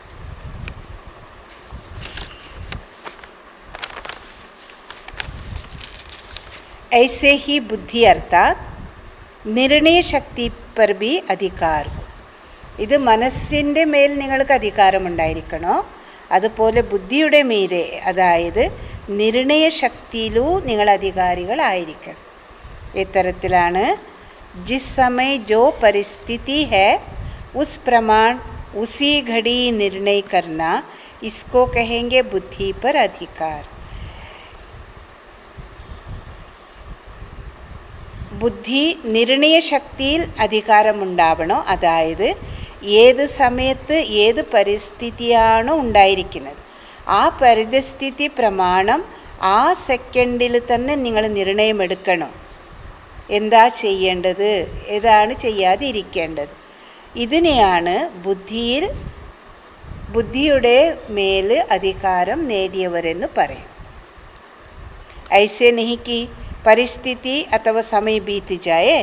ऐसे ही बुद्धि अर्थात निर्णय शक्ति पर भी अधिकार हो. ഇത് മനസ്സിൻ്റെ മേൽ നിങ്ങൾക്ക് അധികാരമുണ്ടായിരിക്കണോ, അതുപോലെ ബുദ്ധിയുടെ മീതെ, അതായത് നിർണയശക്തിയിലും നിങ്ങൾ അധികാരികളായിരിക്കണം. ഇത്തരത്തിലാണ് ജിസ് സമയ ജോ പരിസ്ഥിതി है उस प्रमाण उसी घड़ी निर्णय करना, इसको कहेंगे बुद्धि पर अधिकार. ബുദ്ധി നിർണയശക്തിയിൽ അധികാരമുണ്ടാവണോ, അതായത് ഏത് സമയത്ത് ഏത് പരിസ്ഥിതിയാണോ ഉണ്ടായിരിക്കുന്നത് ആ പരിസ്ഥിതി പ്രമാണം ആ സെക്കൻഡിൽ തന്നെ നിങ്ങൾ നിർണയമെടുക്കണം. എന്താ ചെയ്യേണ്ടത്, ഏതാണ് ചെയ്യാതിരിക്കേണ്ടത്. ഇതിനെയാണ് ബുദ്ധിയുടെ മേൽ അധികാരം നേടിയവരെന്ന് പറയും. ഐസേ नहीं कि परिस्थिति अथवा समय बीत जाए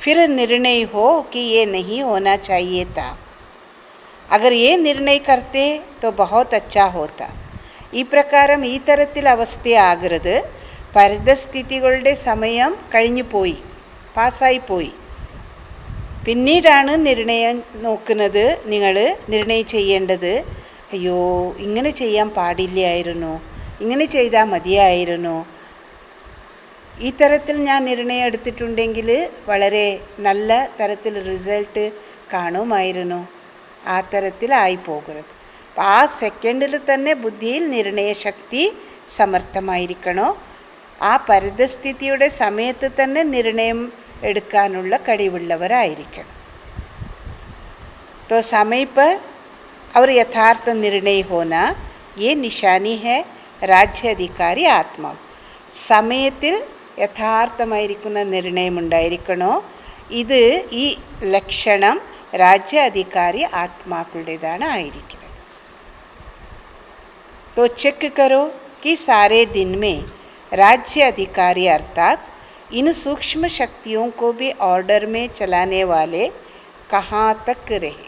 फिर निर्णय हो कि ये नहीं होना चाहिए था, अगर ये निर्णय करते तो बहुत अच्छा होता. ഈ പ്രകാരം ഈ തരത്തിൽ അവസ്ഥയാകരുത്. പരിതസ്ഥിതികളുടെ സമയം കഴിഞ്ഞു പോയി, പാസ്സായിപ്പോയി, പിന്നീടാണ് നിർണയം നോക്കുന്നത്. നിങ്ങൾ നിർണയം ചെയ്യേണ്ടത്, അയ്യോ ഇങ്ങനെ ചെയ്യാൻ പാടില്ലായിരുന്നു, ഇങ്ങനെ ചെയ്താൽ മതിയായിരുന്നു, ഈ തരത്തിൽ ഞാൻ നിർണയം എടുത്തിട്ടുണ്ടെങ്കിൽ വളരെ നല്ല തരത്തിൽ റിസൾട്ട് കാണുമായിരുന്നു. ആ തരത്തിലായി പോകരുത്. അപ്പം ആ സെക്കൻഡിൽ തന്നെ ബുദ്ധിയിൽ നിർണയശക്തി സമർത്ഥമായിരിക്കണോ, ആ പരിതസ്ഥിതിയുടെ സമയത്ത് തന്നെ നിർണയം എടുക്കാനുള്ള കഴിവുള്ളവരായിരിക്കണം. तो समय पर और यथार्थ निर्णय होना ये निशानी है राज्य अधिकारी आत्मा. സമയത്തിൽ യഥാർത്ഥമായിരിക്കുന്ന നിർണയമുണ്ടായിരിക്കണോ, ഇത് ഈ ലക്ഷണം രാജ്യാധികാരി ആത്മാക്കളുടേതാണ് ആയിരിക്കുന്നത്. तो चेक करो कि सारे दिन में राज्य अधिकारी अर्थात इन सूक्ष्म शक्तियों को भी ऑर्डर में चलाने वाले कहाँ तक रहे.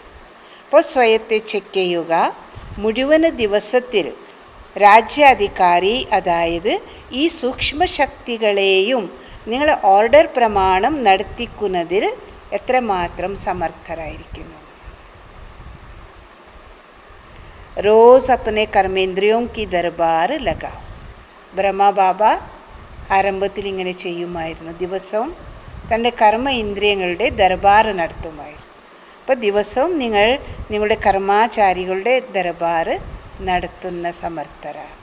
അപ്പോൾ സ്വയത്തെ ചെക്ക് ചെയ്യുക. മുഴുവൻ ദിവസത്തിൽ രാജ്യാധികാരി, അതായത് ഈ സൂക്ഷ്മശക്തികളെയും നിങ്ങൾ ഓർഡർ പ്രമാണം നടത്തിക്കുന്നതിൽ എത്രമാത്രം സമർത്ഥരായിരിക്കുന്നു. रोज़ अपने कर्मेंद्रियों की दरबार लगाओ. ബ്രഹ്മ ബാബ ആരംഭത്തിൽ ഇങ്ങനെ ചെയ്യുമായിരുന്നു. ദിവസവും തൻ്റെ കർമ്മ ഇന്ദ്രിയങ്ങളുടെ ദർബാർ നടത്തുമായിരുന്നു. അപ്പോൾ ദിവസവും നിങ്ങളുടെ കർമാചാരികളുടെ ദർബാർ നടത്തുന്ന സമർത്ഥരാണ്.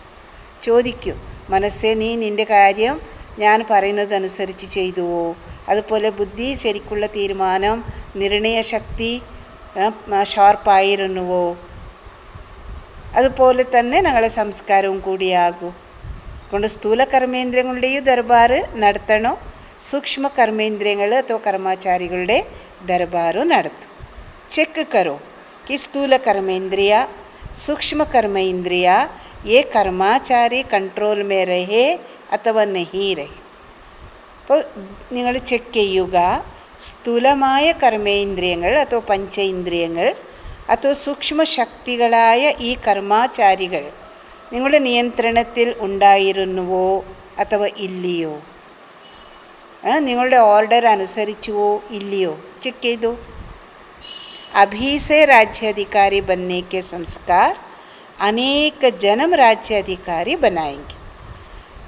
ചോദിക്കൂ, മനസ്സേ നീ നിൻ്റെ കാര്യം ഞാൻ പറയുന്നതനുസരിച്ച് ചെയ്തുവോ? അതുപോലെ ബുദ്ധി ശരിക്കുള്ള തീരുമാനം, നിർണയശക്തി ഷാർപ്പായിരുന്നുവോ? അതുപോലെ തന്നെ ഞങ്ങളുടെ സംസ്കാരവും കൂടിയാകൂ. കൊണ്ട് സ്ഥൂല കർമ്മേന്ദ്രിയങ്ങളുടെയും ദർബാർ നടത്തണോ, സൂക്ഷ്മ കർമ്മേന്ദ്രിയങ്ങൾ അഥവാ കർമാചാരികളുടെ ദർബാറും നടത്തും. ചെക്ക് കറോ कि സ്ഥൂല കർമ്മേന്ദ്രിയ सूक्ष्म कर्म इंद्रिय ये कर्माचारी कंट्रोल में रहे अथवा नहीं रहे. അപ്പോൾ നിങ്ങൾ ചെക്ക് ചെയ്യുക, സ്ഥൂലമായ കർമ്മേന്ദ്രിയങ്ങൾ അഥവാ പഞ്ച ഇന്ദ്രിയങ്ങൾ അഥവാ സൂക്ഷ്മശക്തികളായ ഈ കർമാചാരികൾ നിങ്ങളുടെ നിയന്ത്രണത്തിൽ ഉണ്ടായിരുന്നുവോ അഥവാ ഇല്ലയോ, നിങ്ങളുടെ ഓർഡർ അനുസരിച്ചുവോ ഇല്ലയോ, ചെക്ക് ചെയ്തു. अभी से राज्याधिकारी बनने के संस्कार अनेक जन्म राज्याधिकारी बनाएंगे.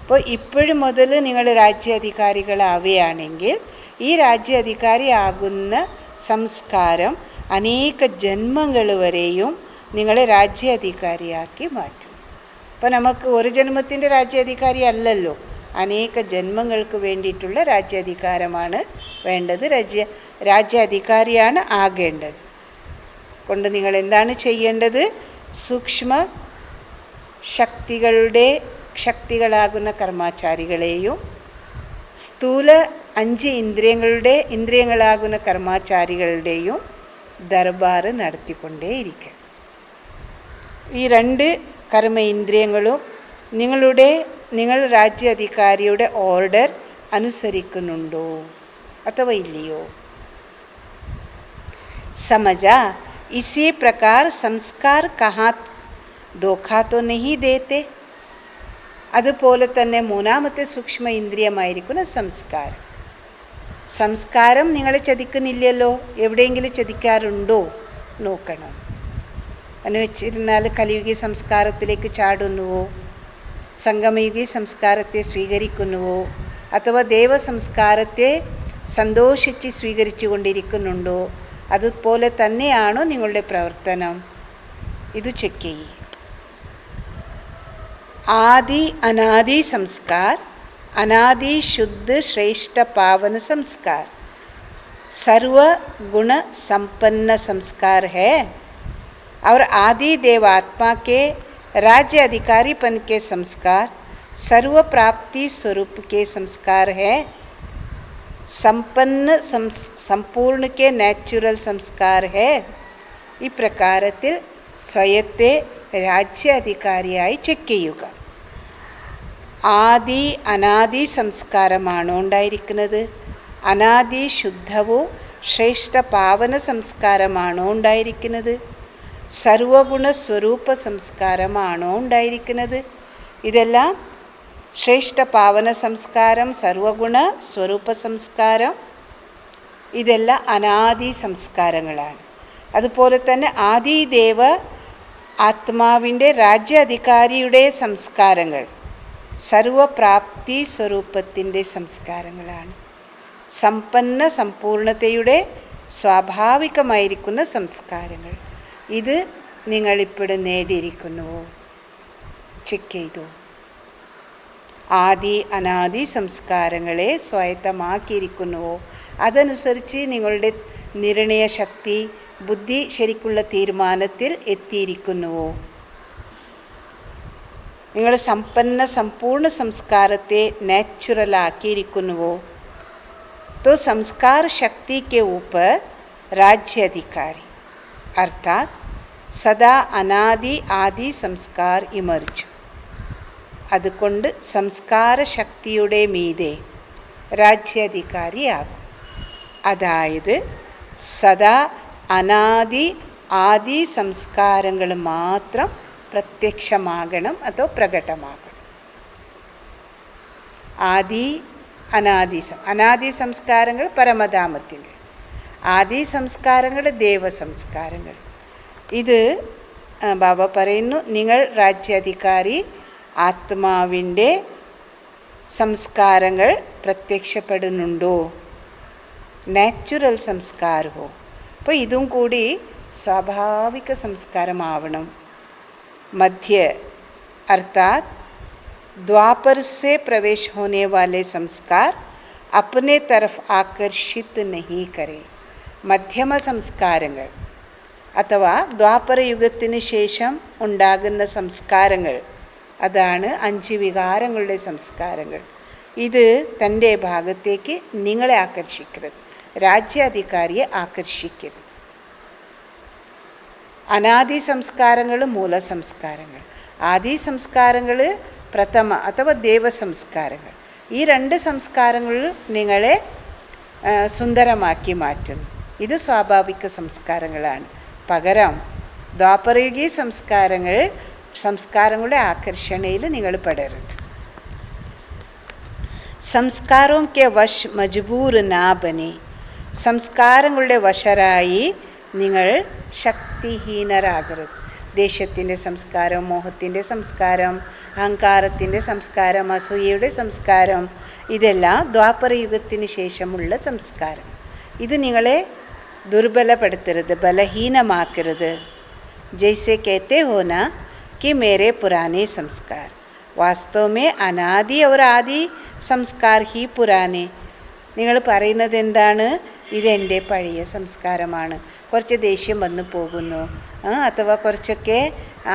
അപ്പോൾ ഇപ്പോഴും മുതൽ നിങ്ങൾ രാജ്യാധികാരികളാവുകയാണെങ്കിൽ ഈ രാജ്യാധികാരി ആകുന്ന സംസ്കാരം അനേക ജന്മങ്ങൾ വരെയും നിങ്ങളെ രാജ്യാധികാരിയാക്കി മാറ്റും. അപ്പോൾ നമുക്ക് ഒരു ജന്മത്തിൻ്റെ രാജ്യാധികാരി അല്ലല്ലോ, അനേക ജന്മങ്ങൾക്ക് വേണ്ടിയിട്ടുള്ള രാജ്യാധികാരമാണ് വേണ്ടത്. രാജ്യാധികാരിയാണ് ആകേണ്ടത്. കൊണ്ട് നിങ്ങൾ എന്താണ് ചെയ്യേണ്ടത്? സൂക്ഷ്മ ശക്തികളാകുന്ന കർമാചാരികളെയും സ്ഥൂല 5 ഇന്ദ്രിയങ്ങളാകുന്ന കർമാചാരികളുടെയും ദർബാർ നടത്തിക്കൊണ്ടേയിരിക്കണം. ഈ 2 കർമ്മ ഇന്ദ്രിയങ്ങളും നിങ്ങൾ രാജ്യാധികാരിയുടെ ഓർഡർ അനുസരിക്കുന്നുണ്ടോ അഥവാ ഇല്ലയോ? समझा इसी प्रकार संस्कार कहाँ धोखा तो नहीं देते. അതുപോലെ തന്നെ 3ാമത്തെ സൂക്ഷ്മ ഇന്ദ്രിയമായിരിക്കുന്ന സംസ്കാരം നിങ്ങളെ ചതിക്കുന്നില്ലല്ലോ. എവിടെയെങ്കിലും ചതിക്കാറുണ്ടോ നോക്കണം. എന്ന് വെച്ചിരുന്നാൽ കലിയുഗി സംസ്കാരത്തിലേക്ക് ചാടുന്നുവോ, സംഗമയുഗി സംസ്കാരത്തെ സ്വീകരിക്കുന്നുവോ, അഥവാ ദേവ സംസ്കാരത്തെ സന്തോഷിച്ച് സ്വീകരിച്ചു കൊണ്ടിരിക്കുന്നുണ്ടോ, അതുപോലെ തന്നെയാണോ നിങ്ങളുടെ പ്രവർത്തനം? ഇത് ചെക്ക് ചെയ്യ്. आदि अनादि संस्कार, अनादि शुद्ध श्रेष्ठ पावन संस्कार, सर्व गुण संपन्न संस्कार है. और आदि देवात्मा के राज्य अधिकारीपन के संस्कार सर्व प्राप्ति स्वरूप के संस्कार है. संपन्न संपूर्ण के नेचुरल संस्कार है. ഈ പ്രകാരത്തിൽ സ്വയത്തെ രാജ്യാധികാരിയായി ചെക്ക് ചെയ്യുക. ആദി അനാദി സംസ്കാരമാണോ ഉണ്ടായിരിക്കുന്നത്? അനാദി ശുദ്ധവും ശ്രേഷ്ഠ പാവന സംസ്കാരമാണോ ഉണ്ടായിരിക്കുന്നത്? സർവഗുണ സ്വരൂപ സംസ്കാരമാണോ ഉണ്ടായിരിക്കുന്നത്? ഇതെല്ലാം ശ്രേഷ്ഠ പാവന സംസ്കാരം, സർവഗുണ സ്വരൂപ സംസ്കാരം, ഇതെല്ലാം അനാദി സംസ്കാരങ്ങളാണ്. അതുപോലെ തന്നെ ആദിദേവ ആത്മാവിൻ്റെ രാജ്യാധികാരിയുടെ സംസ്കാരങ്ങൾ സർവപ്രാപ്തി സ്വരൂപത്തിൻ്റെ സംസ്കാരങ്ങളാണ്. സമ്പൂർണതയുടെ സ്വാഭാവികമായിരിക്കുന്ന സംസ്കാരങ്ങൾ. ഇത് നിങ്ങളിപ്പോൾ നേടിയിരിക്കുന്നുവോ? ചെക്ക് ചെയ്തു. ആദി അനാദി സംസ്കാരങ്ങളെ സ്വായത്തമാക്കിയിരിക്കുന്നുവോ? അതനുസരിച്ച് നിങ്ങളുടെ നിർണയ ശക്തി, ബുദ്ധി ശരിക്കുള്ള തീരുമാനത്തിൽ എത്തിയിരിക്കുന്നുവോ? നിങ്ങൾ സമ്പൂർണ്ണ സംസ്കാരത്തെ നാച്ചുറലാക്കിയിരിക്കുന്നുവോ? तो संस्कार शक्ति के ऊपर राज्य अधिकारी अर्थात सदा अनादि आदि संस्कार इमर्जु. അതുകൊണ്ട് സംസ്കാര ശക്തിയുടെ മീതെ രാജ്യാധികാരിയാകും. അതായത് സദാ അനാദി ആദി സംസ്കാരങ്ങൾ മാത്രം പ്രത്യക്ഷമാകണം, അതോ പ്രകടമാകണം. അനാദി സംസ്കാരങ്ങൾ പരമധാമത്തിൻ്റെ, ആദി സംസ്കാരങ്ങൾ ദേവ സംസ്കാരങ്ങൾ. ഇത് ബാബ പറയുന്നു, നിങ്ങൾ രാജ്യാധികാരി ആത്മാവിൻ്റെ സംസ്കാരങ്ങൾ പ്രത്യക്ഷപ്പെടുന്നുണ്ടോ? നാച്ചുറൽ സംസ്കാരമോ? അപ്പോൾ ഇതും കൂടി സ്വാഭാവിക സംസ്കാരമാവണം. मध्य अर्थात द्वापर से प्रवेश होने वाले संस्कार अपने तरफ आकर्षित नहीं करें. മധ്യമ സംസ്കാരങ്ങൾ അഥവാ ദ്വാപര യുഗത്തിന് ശേഷം ഉണ്ടാകുന്ന സംസ്കാരങ്ങൾ, അതാണ് 5 വികാരങ്ങളുടെ സംസ്കാരങ്ങൾ. ഇത് തൻ്റെ ഭാഗത്തേക്ക് നിങ്ങളെ ആകർഷിക്കരുത്, രാജ്യാധികാരിയെ ആകർഷിക്കരുത്. അനാദി സംസ്കാരങ്ങൾ മൂല സംസ്കാരങ്ങൾ, ആദി സംസ്കാരങ്ങൾ പ്രഥമ അഥവാ ദേവ സംസ്കാരങ്ങൾ. ഈ 2 സംസ്കാരങ്ങൾ നിങ്ങളെ സുന്ദരമാക്കി മാറ്റും. ഇത് സ്വാഭാവിക സംസ്കാരങ്ങളാണ്. പകരം ദ്വാപരയുഗീ സംസ്കാരങ്ങളുടെ ആകർഷണയിൽ നിങ്ങൾ പെടരുത്. സംസ്കാരം കെ വശ് മജ്ബൂർ നാ ബനെ. സംസ്കാരങ്ങളുടെ വശരായി നിങ്ങൾ ശക്തിഹീനരാകരുത്. ദേശത്തിൻ്റെ സംസ്കാരം, മോഹത്തിൻ്റെ സംസ്കാരം, അഹങ്കാരത്തിൻ്റെ സംസ്കാരം, അസൂയയുടെ സംസ്കാരം, ഇതെല്ലാം ദ്വാപരയുഗത്തിന് ശേഷമുള്ള സംസ്കാരം. ഇത് നിങ്ങളെ ദുർബലപ്പെടുത്തരുത്, ബലഹീനമാക്കരുത്. जैसे कहते हो ना कि मेरे पुराने संस्कार, वास्तव में अनादि और आदि സംസ്കാർ ഹി പുരാനെ. നിങ്ങൾ പറയുന്നത് എന്താണ്? ഇതെൻ്റെ പഴയ സംസ്കാരമാണ്. കുറച്ച് ദേഷ്യം വന്നു പോകുന്നു, അഥവാ കുറച്ചൊക്കെ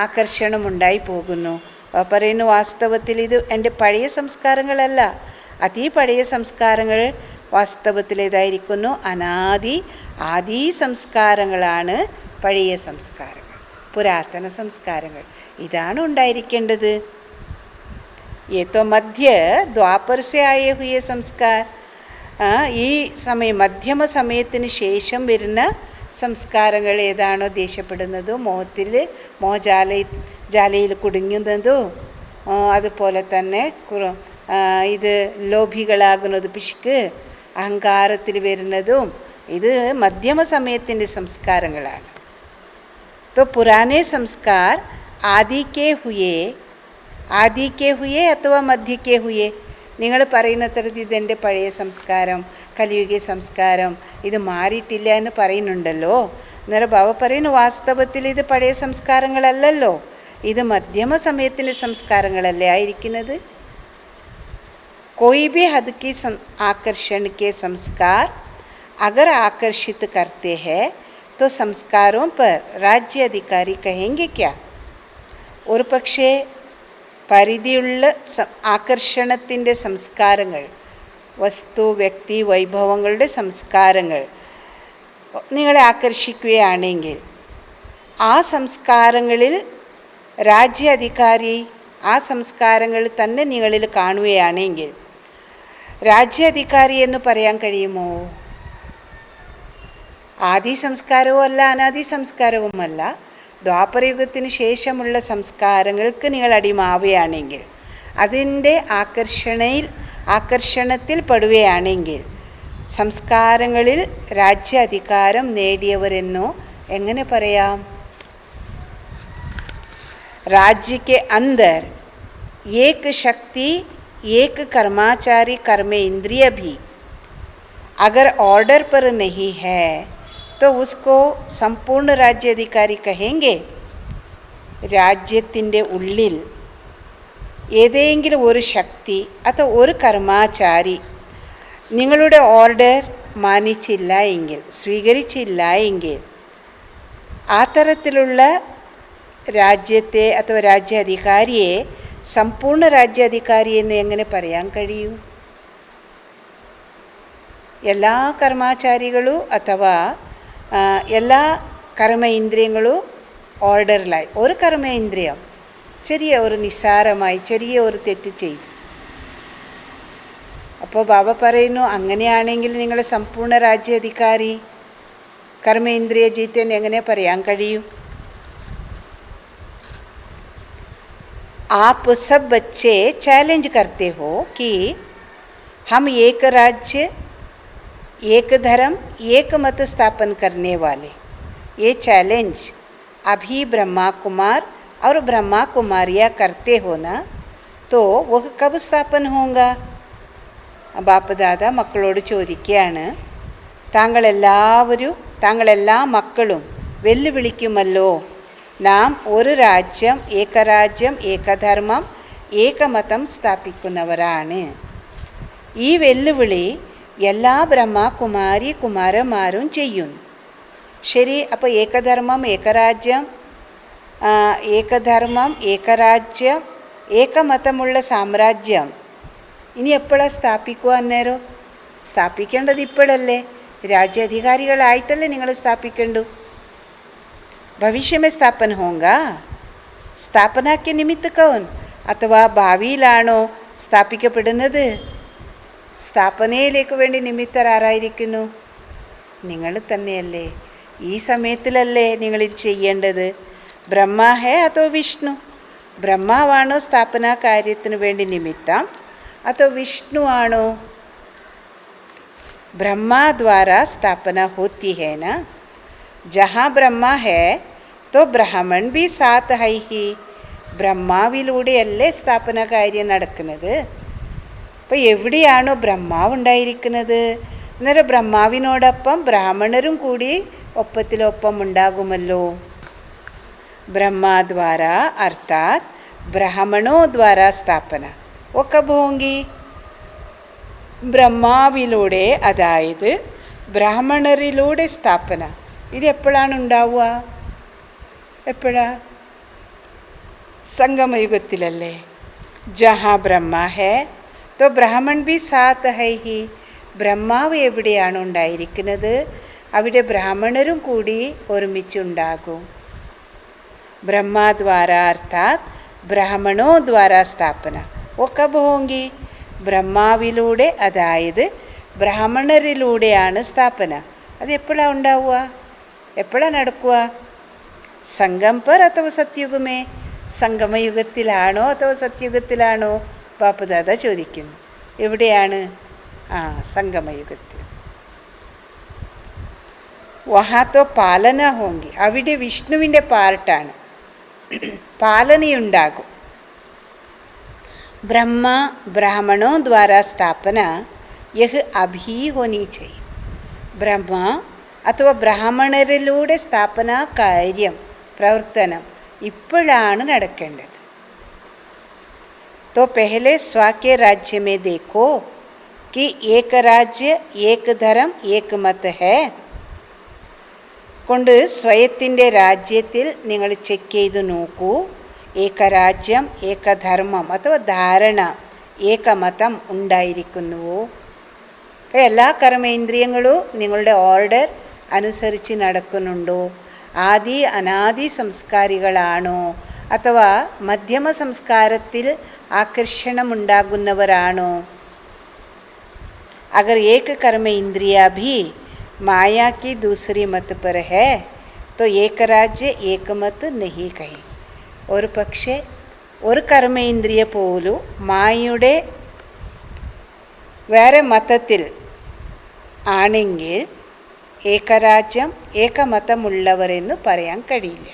ആകർഷണമുണ്ടായി പോകുന്നു. പറയുന്നു വാസ്തവത്തിൽ ഇത് എൻ്റെ പഴയ സംസ്കാരങ്ങളല്ല. പഴയ സംസ്കാരങ്ങൾ വാസ്തവത്തിൽ ഏതായിരിക്കുന്നു? ആദി സംസ്കാരങ്ങളാണ് പഴയ സംസ്കാരങ്ങൾ, പുരാതന സംസ്കാരങ്ങൾ. ഇതാണ് ഉണ്ടായിരിക്കേണ്ടത്. ये तो मध्य द्वापर से आए हुए संस्कार. ഈ മധ്യമ സമയത്തിന് ശേഷം വരുന്ന സംസ്കാരങ്ങൾ ഏതാണോ ദേഷ്യപ്പെടുന്നതോ, മോഹജാലയിൽ കുടുങ്ങുന്നതോ, അതുപോലെ തന്നെ ഇത് ലോഭികളാകുന്നത്, പിശുക്ക് അഹങ്കാരത്തിൽ വരുന്നതും, ഇത് മധ്യമ സമയത്തിൻ്റെ സംസ്കാരങ്ങളാണ്. तो पुराने संस्कार आदि के हुए अथवा मध्य के हुए. നിങ്ങൾ പറയുന്ന തരത്തിൽ ഇതെൻ്റെ പഴയ സംസ്കാരം, കലിയുഗ സംസ്കാരം, ഇത് മാറിയിട്ടില്ല എന്ന് പറയുന്നുണ്ടല്ലോ. അന്നേരം ബാബ പറയുന്നു വാസ്തവത്തിൽ ഇത് പഴയ സംസ്കാരങ്ങളല്ലല്ലോ, ഇത് മധ്യമ സമയത്തിൻ്റെ സംസ്കാരങ്ങളല്ലേ ആയിരിക്കുന്നത്. कोई भी हद की आकर्षण के संस्कार अगर आकर्षित करते हैं तो संस्कारों पर राज्य अधिकारी कहेंगे क्या. ഒരു പക്ഷേ പരിധിയുള്ള ആകർഷണത്തിൻ്റെ സംസ്കാരങ്ങൾ, വസ്തു, വ്യക്തി, വൈഭവങ്ങളുടെ സംസ്കാരങ്ങൾ നിങ്ങളെ ആകർഷിക്കുകയാണെങ്കിൽ, ആ സംസ്കാരങ്ങളിൽ രാജ്യാധികാരി ആ സംസ്കാരങ്ങൾ തന്നെ നിങ്ങളിൽ കാണുകയാണെങ്കിൽ രാജ്യാധികാരി എന്ന് പറയാൻ കഴിയുമോ? ആദി സംസ്കാരവും അല്ല, അനാദി സംസ്കാരവുമല്ല. ദ്വാപരയുഗത്തിന് ശേഷമുള്ള സംസ്കാരങ്ങൾക്ക് നിങ്ങൾ അടിമാവുകയാണെങ്കിൽ, അതിൻ്റെ ആകർഷണത്തിൽ പെടുകയാണെങ്കിൽ, സംസ്കാരങ്ങളിൽ രാജ്യാധികാരം നേടിയവരെന്നോ എങ്ങനെ പറയാം? राज्य के अंदर एक शक्ति, एक कर्माचारी, कर्म इंद्रिय भी अगर ऑर्डर पर नहीं है तो उसको संपूर्ण राज्य अधिकारी कहेंगे. രാജ്യത്തിൻ്റെ ഉള്ളിൽ ഏതെങ്കിലും ഒരു ശക്തി അഥവാ ഒരു കർമാചാരി നിങ്ങളുടെ ഓർഡർ മാനിച്ചില്ല എങ്കിൽ, സ്വീകരിച്ചില്ല എങ്കിൽ, ആ തരത്തിലുള്ള രാജ്യത്തെ അഥവാ രാജ്യാധികാരിയെ സമ്പൂർണ്ണ രാജ്യാധികാരി എന്ന് എങ്ങനെ പറയാൻ കഴിയും? എല്ലാ കർമാചാരികളും അഥവാ എല്ലാ കർമ്മ ഇന്ദ്രിയങ്ങളും ഓർഡറിലായി, ഒരു കർമ്മ ഇന്ദ്രിയം ചെറിയ ഒരു തെറ്റ് ചെയ്തു. അപ്പോൾ ബാബ പറയുന്നു അങ്ങനെയാണെങ്കിൽ നിങ്ങൾ സമ്പൂർണ്ണ രാജ്യാധികാരി, കർമ്മ ഇന്ദ്രിയ ജീത്തൻ എങ്ങനെ പറയാൻ കഴിയും? आप सब बच्चे चैलेंज करते हो कि हम एक राज्य, एक धर्म, एक मत स्थापन करने वाले. ये चैलेंज अभी ब्रह्मा कुमार और ब्रह्मा कुमारियाँ करते हो ना, तो वह कब स्थापन होगा? ബാപ്പ ദാദ മക്കളോട് ചോദിക്കുകയാണ്, താങ്കളെല്ലാ മക്കളും വെല്ലുവിളിക്കുമല്ലോ, നാം ഒരു രാജ്യം, ഏകരാജ്യം, ഏകധർമ്മം, ഏകമതം സ്ഥാപിക്കുന്നവരാണ്. ഈ വെല്ലുവിളി എല്ലാ ബ്രഹ്മകുമാരി കുമാരന്മാരും ചെയ്യും. ശരി, അപ്പോൾ ഏകധർമ്മം, ഏകരാജ്യം, ഏകമതമുള്ള സാമ്രാജ്യം ഇനി എപ്പോഴാണ് സ്ഥാപിക്കുക? അന്നേരം സ്ഥാപിക്കേണ്ടത് ഇപ്പോഴല്ലേ? രാജ്യാധികാരികളായിട്ടല്ലേ നിങ്ങൾ സ്ഥാപിക്കേണ്ടു. भविष्य में स्थापन होगा. स्थापना के निमित्त कौन? अथवा ഭാവിയിലാണോ സ്ഥാപിക്കപ്പെടുന്നത്? സ്ഥാപനയിലേക്ക് വേണ്ടി നിമിത്തരായിരിക്കുന്നു നിങ്ങൾ തന്നെയല്ലേ. ഈ സമയത്തിലല്ലേ നിങ്ങളിത് ചെയ്യേണ്ടത്. ബ്രഹ്മ ഹേ അതോ വിഷ്ണു? ബ്രഹ്മാവാണോ സ്ഥാപനാ കാര്യത്തിന് വേണ്ടി നിമിത്തം, അതോ വിഷ്ണു ആണോ? ब्रह्मा द्वारा स्थापना होती है ना. जहाँ ब्रह्मा है तो ब्राह्मण भी साथ है ही. ബ്രഹ്മാവിലൂടെയല്ലേ സ്ഥാപന കാര്യം നടക്കുന്നത്. അപ്പോൾ എവിടെയാണോ ബ്രഹ്മാവ് ഉണ്ടായിരിക്കുന്നത്, അന്നേരം ബ്രഹ്മാവിനോടൊപ്പം ബ്രാഹ്മണരും കൂടി ഒപ്പത്തിലൊപ്പം ഉണ്ടാകുമല്ലോ. ब्रह्मा द्वारा अर्थात ब्राह्मणों द्वारा स्थापന. वो कब होंगी? ബ്രഹ്മാവിലൂടെ, അതായത് ബ്രാഹ്മണരിലൂടെ സ്ഥാപന. ഇത് എപ്പോഴാണ് ഉണ്ടാവുക? എപ്പോഴാ? സംഗമയുഗത്തിലല്ലേ. ജഹാ ബ്രഹ്മ ഹേ തോ Brahmin B Saath high he. ബ്രഹ്മാവ് എവിടെയാണ് ഉണ്ടായിരിക്കുന്നത് അവിടെ ബ്രാഹ്മണരും കൂടി ഒരുമിച്ചുണ്ടാകും. ബ്രഹ്മാദ്വാര അർത്ഥാത് ബ്രാഹ്മണോ ദ്വാര സ്ഥാപന. ഓ കബ് ഹോങ്കി? ബ്രഹ്മാവിലൂടെ, അതായത് ബ്രാഹ്മണരിലൂടെയാണ് സ്ഥാപന. അത് എപ്പോഴാണ് ഉണ്ടാവുക? എപ്പോഴാണ് നടക്കുക? സംഗം പർ അഥവാ സത്യുഗമേ. സംഗമയുഗത്തിലാണോ അഥവാ സത്യുഗത്തിലാണോ? ബാപ്പുദാദ ചോദിക്കുന്നു. എവിടെയാണ്? സംഗമയുഗത്തിൽ. വഹാത്തോ പാലന ഹോങ്കി. അവിടെ വിഷ്ണുവിൻ്റെ പാർട്ടാണ്, പാലനയുണ്ടാകും. ബ്രഹ്മ ബ്രാഹ്മണോ ദ്വാരാ സ്ഥാപന യഹ് അഭി ഹോനി ചെയ്യും. ബ്രഹ്മ അഥവാ ബ്രാഹ്മണരിലൂടെ സ്ഥാപന കാര്യം, പ്രവർത്തനം ഇപ്പോഴാണ് നടക്കേണ്ടത്. तो पहले स्व के राज्य में देखो कि एक राज्य एक धर्म एक मत है. കൊണ്ട് സ്വയത്തിൻ്റെ രാജ്യത്തിൽ നിങ്ങൾ ചെക്ക് ചെയ്ത് നോക്കൂ. ഏകരാജ്യം, ഏകധർമ്മം അഥവാ ധാരണ, ഏകമതം ഉണ്ടായിരിക്കുന്നുവോ? എല്ലാ കർമ്മേന്ദ്രിയങ്ങളും നിങ്ങളുടെ ഓർഡർ അനുസരിച്ച് നടക്കുന്നുണ്ടോ? ആദി അനാദി സംസ്കാരികളാണോ അഥവാ മധ്യമ സംസ്കാരത്തിൽ ആകർഷണമുണ്ടാകുന്നവരാണോ? अगर एक कर्म इंद्रिया भी माया की दूसरी मत पर है तो एक राज्य एक मत नहीं कही. ഒരു പക്ഷേ ഒരു കർമ്മേന്ദ്രിയ പോലും മായയുടെ വേറെ മതത്തിൽ ആണെങ്കിൽ ഏകരാജ്യം ഏകമതമുള്ളവരെന്ന് പറയാൻ കഴിയില്ല.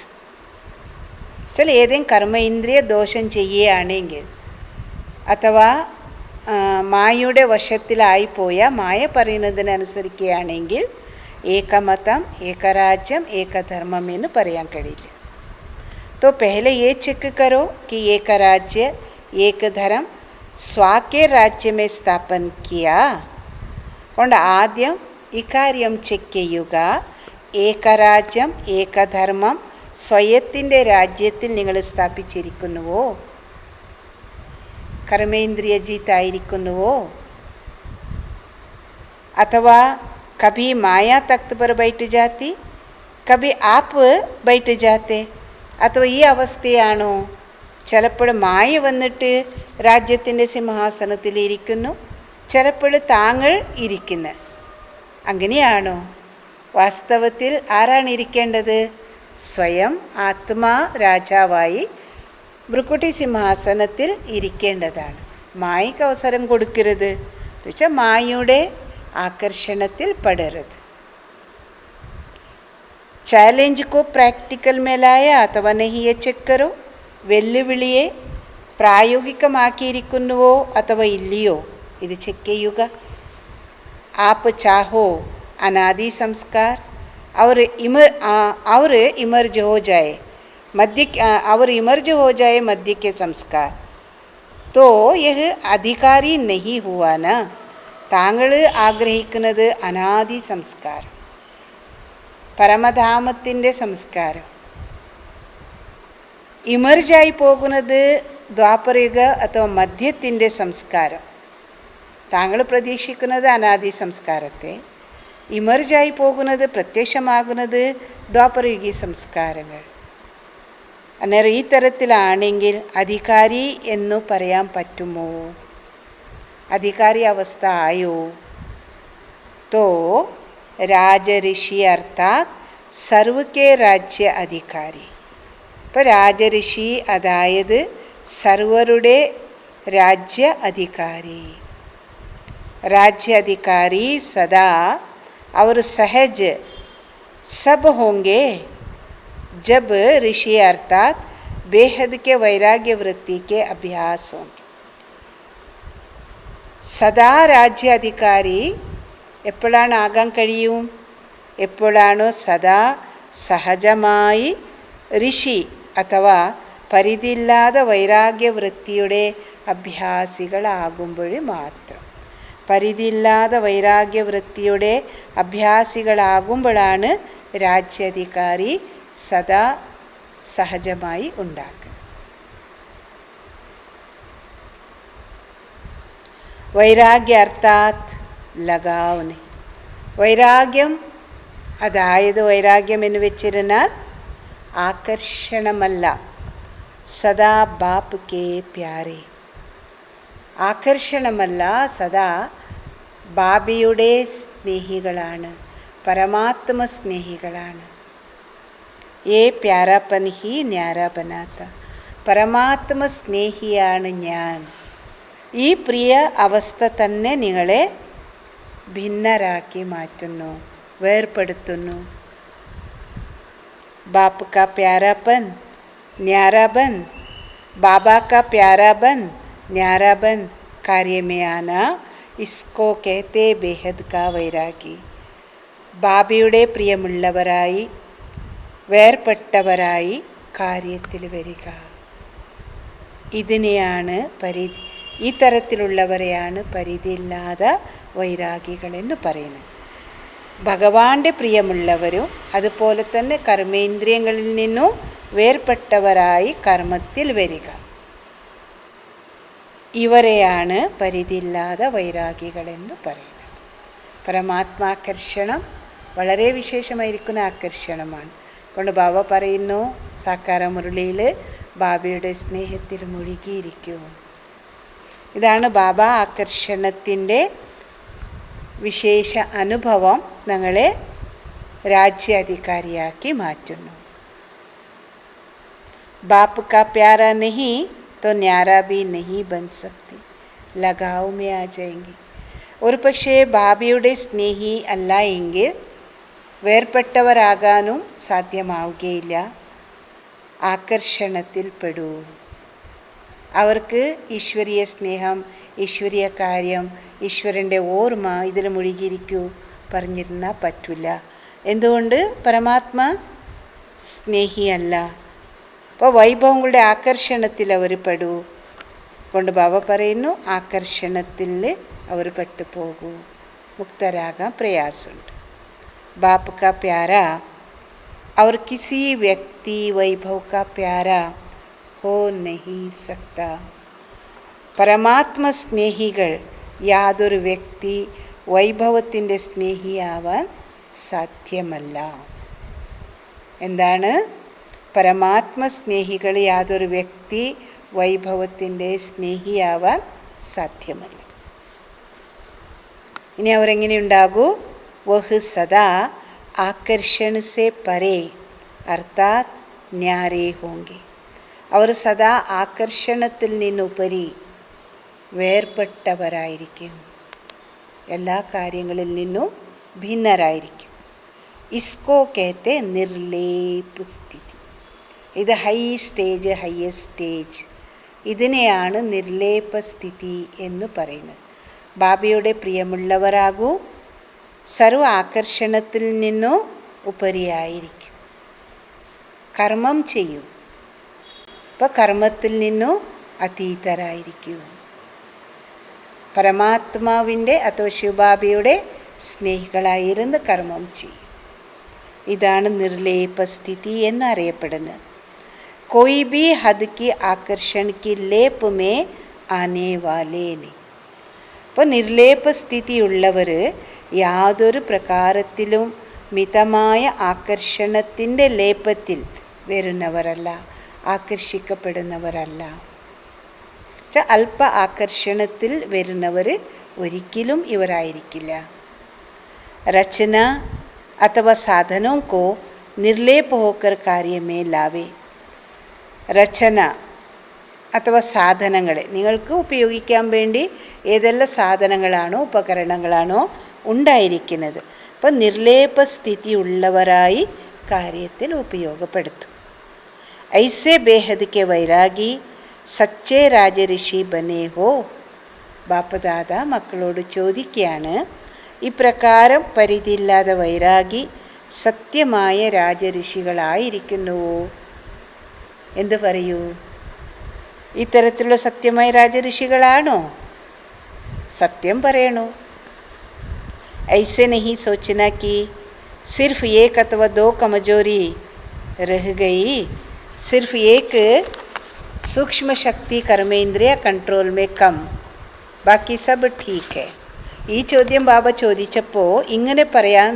ചില ഏതെങ്കിലും കർമ്മേന്ദ്രിയ ദോഷം ചെയ്യുകയാണെങ്കിൽ അഥവാ മായയുടെ വശത്തിലായിപ്പോയ മായ പറയുന്നതിനനുസരിക്കുകയാണെങ്കിൽ ഏകമതം, ഏകരാജ്യം, ഏകധർമ്മം എന്ന് പറയാൻ കഴിയില്ല. तो पहले ये चेक करो कि एक राज्य एक धर्म स्व के राज्य में स्थापन किया. കൊണ്ട് ആദ്യം ഇക്കാര്യം ചെക്ക് ചെയ്യുക. ഏകരാജ്യം ഏകധർമ്മം സ്വയത്തിൻ്റെ രാജ്യത്തിൽ നിങ്ങൾ സ്ഥാപിച്ചിരിക്കുന്നുവോ? कर्मेंद्रिय जीताയിരിക്കുന്നുവോ? अथवा कभी माया तख्त पर बैठ जाती, कभी आप बैठ जाते. अथवा ഈ അവസ്ഥയാണോ? ചിലപ്പോൾ മായ വന്നിട്ട് രാജ്യത്തിൻ്റെ സിംഹാസനത്തിൽ ഇരിക്കുന്നു, ചിലപ്പോൾ താങ്കൾ ഇരിക്കുന്നു. അങ്ങനെയാണോ? വാസ്തവത്തിൽ ആരാണ് ഇരിക്കേണ്ടത്? സ്വയം ആത്മാ രാജാവായി ഭൃക്കുട്ടി സിംഹാസനത്തിൽ ഇരിക്കേണ്ടതാണ്. മായയ്ക്ക് അവസരം കൊടുക്കരുത്. എന്നുവെച്ചാൽ മായയുടെ ആകർഷണത്തിൽ പെടരുത്. ചാലഞ്ച് को प्रैक्टिकल में लाया अथवा नहीं ये चेक करो. വെല്ലുവിളിയെ പ്രായോഗികമാക്കിയിരിക്കുന്നുവോ അഥവാ ഇല്ലയോ ഇത് ചെക്ക് ചെയ്യുക. आप चाहो अनादि संस्कार और इमर्ज हो जाए मध्य और इमर्ज हो जाए मध्य के संस्कार तो यह अधिकारी नहीं हुआ ना. താങ്കൾ ആഗ്രഹിക്കുന്നത് അനാദി സംസ്കാരം, പരമധാമത്തിൻ്റെ സംസ്കാരം. ഇമർജായി പോകുന്നത് ദ്വാപരയുഗ അഥവാ മധ്യത്തിൻ്റെ സംസ്കാരം. താങ്കൾ പ്രതീക്ഷിക്കുന്നത് അനാദി സംസ്കാരത്തെ, ഇമർജായി പോകുന്നത്, പ്രത്യക്ഷമാകുന്നത് ദ്വാപരയുഗി സംസ്കാരങ്ങൾ. അന്നേരം ഈ തരത്തിലാണെങ്കിൽ അധികാരി എന്നു പറയാൻ പറ്റുമോ? അധികാരി അവസ്ഥ ആയോ? तो രാജഋഷി അർത്ഥാത് സർവ്വക്കെ രാജ്യ അധികാരി. ഇപ്പോൾ രാജഋഷി അതായത് സർവരുടെ രാജ്യ അധികാരി. राज्य अधिकारी सदा और सहज सब होंगे जब ऋषि अर्थात बेहद के वैराग्य वृत्ति के अभ्यास होंगे. സദാ രാജ്യാധികാരി എപ്പോഴാണ് ആകാൻ കഴിയും? എപ്പോഴാണോ സദാ സഹജമായി ഋഷി അഥവാ പരിധിയില്ലാതെ വൈരാഗ്യവൃത്തിയുടെ അഭ്യാസികളാകുമ്പോൾ മാത്രം. പരിധിയില്ലാതെ വൈരാഗ്യവൃത്തിയുടെ അഭ്യാസികളാകുമ്പോഴാണ് രാജ്യാധികാരി സദാ സഹജമായി ഉണ്ടാക്കുക. വൈരാഗ്യ അർത്ഥാത് ലഗാവ്. വൈരാഗ്യം അതായത് വൈരാഗ്യം എന്ന് വെച്ചിരുന്നാൽ ആകർഷണമല്ല, സദാ ബാപ്പ് കെ പ്യാരെ. ആകർഷണമല്ല, സദാ ബാബയുടെ സ്നേഹികളാണ്, പരമാത്മ സ്നേഹികളാണ്. ഏ പ്യാരാപ്പൻ ഹി ന്യാരാ ബനാത്ത. പരമാത്മ സ്നേഹിയാണ് ഞാൻ. ഈ പ്രിയ അവസ്ഥ തന്നെ നിങ്ങളെ ഭിന്നരാക്കി മാറ്റുന്നു, വേർപ്പെടുത്തുന്നു. ബാപ്പ് കാ പ്യാരാപ്പൻ ന്യാരാ ബൻ, ബാബാ കാ പ്യാരാ ബൻ ന്യാരാ ബൻ कार्य में आना, इसको कहते बेहद का वैरागी. ബാബയുടെ പ്രിയമുള്ളവരായി വേർപെട്ടവരായി കാര്യത്തിൽ വരിക. ഇതിനെയാണ് ഈ തരത്തിലുള്ളവരെയാണ് പരിധിയില്ലാത്ത വൈരാഗികളെന്ന് പറയുന്നത്. ഭഗവാന്റെ പ്രിയമുള്ളവരും അതുപോലെ തന്നെ കർമ്മേന്ദ്രിയങ്ങളിൽ നിന്നും വേർപെട്ടവരായി കർമ്മത്തിൽ വരിക. ഇവരെയാണ് പരിധിയില്ലാത്ത വൈരാഗികളെന്ന് പറയുന്നത്. പരമാത്മാകർഷണം വളരെ വിശേഷമായിരിക്കുന്ന ആകർഷണമാണ്. കൊണ്ട് ബാബ പറയുന്നു സാക്കാര മുരളിയിൽ ബാബയുടെ സ്നേഹത്തിൽ മുഴുകിയിരിക്കൂ. ഇതാണ് ബാബ ആകർഷണത്തിൻ്റെ വിശേഷ അനുഭവം ഞങ്ങളെ രാജ്യാധികാരിയാക്കി മാറ്റുന്നു. बाप का प्यारा नहीं तो न्यारा भी नहीं बन सकती. लगाव में आ जाएंगे. ഒരു പക്ഷേ ബാബയുടെ സ്നേഹി അല്ല എങ്കിൽ വേർപെട്ടവരാകാനും സാധ്യമാവുകയില്ല. ആകർഷണത്തിൽ പെടൂ. അവർക്ക് ഈശ്വരീയ സ്നേഹം, ഈശ്വരീയ കാര്യം, ഈശ്വരൻ്റെ ഓർമ്മ ഇതിൽ മുഴുകിയിരിക്കൂ പറഞ്ഞിരുന്നാൽ പറ്റില്ല. എന്തുകൊണ്ട്? പരമാത്മാ സ്നേഹിയല്ല. അപ്പോൾ വൈഭവങ്ങളുടെ ആകർഷണത്തിൽ അവർ പെടൂ. കൊണ്ട് ബാബ പറയുന്നു ആകർഷണത്തിൽ അവർ പെട്ടുപോകൂ, മുക്തരാകാൻ പ്രയാസമുണ്ട്. ബാപ്പ് കാ പ്യാര और किसी व्यक्ति वैभव का प्यारा हो नहीं सकता. പരമാത്മ സ്നേഹികൾ യാതൊരു വ്യക്തി വൈഭവത്തിൻ്റെ സ്നേഹിയാവാൻ സാധ്യമല്ല. എന്താണ്? പരമാത്മ സ്നേഹികൾ യാതൊരു വ്യക്തി വൈഭവത്തിൻ്റെ സ്നേഹിയാവാൻ സാധ്യമല്ല. ഇനി അവരെങ്ങനെയുണ്ടാകൂ? വഹ് സദാ ആകർഷണ സെ പരേ അർത്ഥാത് ന്യാരേ ഹോങ്കെ. അവർ സദാ ആകർഷണത്തിൽ നിന്നുപരി വേർപെട്ടവരായിരിക്കും, എല്ലാ കാര്യങ്ങളിൽ നിന്നും ഭിന്നരായിരിക്കും. ഇസ്കോ കേത്തെ നിർലേപ് സ്ഥിതി. ഇത് ഹയസ്റ്റ് സ്റ്റേജ്. ഇതിനെയാണ് നിർലേപ സ്ഥിതി എന്ന് പറയുന്നത്. ബാബയുടെ പ്രിയമുള്ളവരാകൂ, സർവ ആകർഷണത്തിൽ നിന്നും ഉപരിയായിരിക്കും. കർമ്മം ചെയ്യൂ, അപ്പോൾ കർമ്മത്തിൽ നിന്നും അതീതരായിരിക്കൂ. പരമാത്മാവിൻ്റെ അഥവാ ശിവബാബയുടെ സ്നേഹികളായിരുന്ന് കർമ്മം ചെയ്യും. ഇതാണ് നിർലേപ സ്ഥിതി എന്നറിയപ്പെടുന്നത്. कोई भी हद की आकर्षण की लेप में आने वाले नहीं. അപ്പോൾ നിർലേപ സ്ഥിതിയുള്ളവർ യാതൊരു പ്രകാരത്തിലും മിതമായ ആകർഷണത്തിൻ്റെ ലേപത്തിൽ വരുന്നവരല്ല, ആകർഷിക്കപ്പെടുന്നവരല്ല. അല്പ ആകർഷണത്തിൽ വരുന്നവർ ഒരിക്കലും ഇവരായിരിക്കില്ല. രചന അഥവാ സാധനോं को निर्लेप होकर कार्य में लावे. രചന അഥവാ സാധനങ്ങളെ നിങ്ങൾക്ക് ഉപയോഗിക്കാൻ വേണ്ടി ഏതെല്ലാം സാധനങ്ങളാണോ ഉപകരണങ്ങളാണോ ഉണ്ടായിരിക്കുന്നത്, അപ്പോൾ നിർലേപ സ്ഥിതി ഉള്ളവരായി കാര്യത്തിൽ ഉപയോഗപ്പെടുത്തും. ഐസെ ബേഹദ് കെ വൈരാഗി സച്ചേ രാജഋഷി ബനേ ഹോ. ബാപ്പദാദ മക്കളോട് ചോദിക്കുകയാണ്, ഇപ്രകാരം പരിധിയില്ലാതെ വൈരാഗി സത്യമായ രാജഋഷികളായിരിക്കുന്നുവോ? എന്ത് പറയൂ? ഇത്തരത്തിലുള്ള സത്യമായ രാജഋഷികളാണോ? സത്യം പറയണോ? ऐसे नहीं सोचना कि सिर्फ एक अथवा दो कमजोरी रह गई, सिर्फ एक सूक्ष्म शक्ति कर्मेंद्रिय कंट्रोल में कम, ബാക്കി സബ് ठीक है. ഈ ചോദ്യം ബാബ ചോദിച്ചപ്പോൾ ഇങ്ങനെ പറയാൻ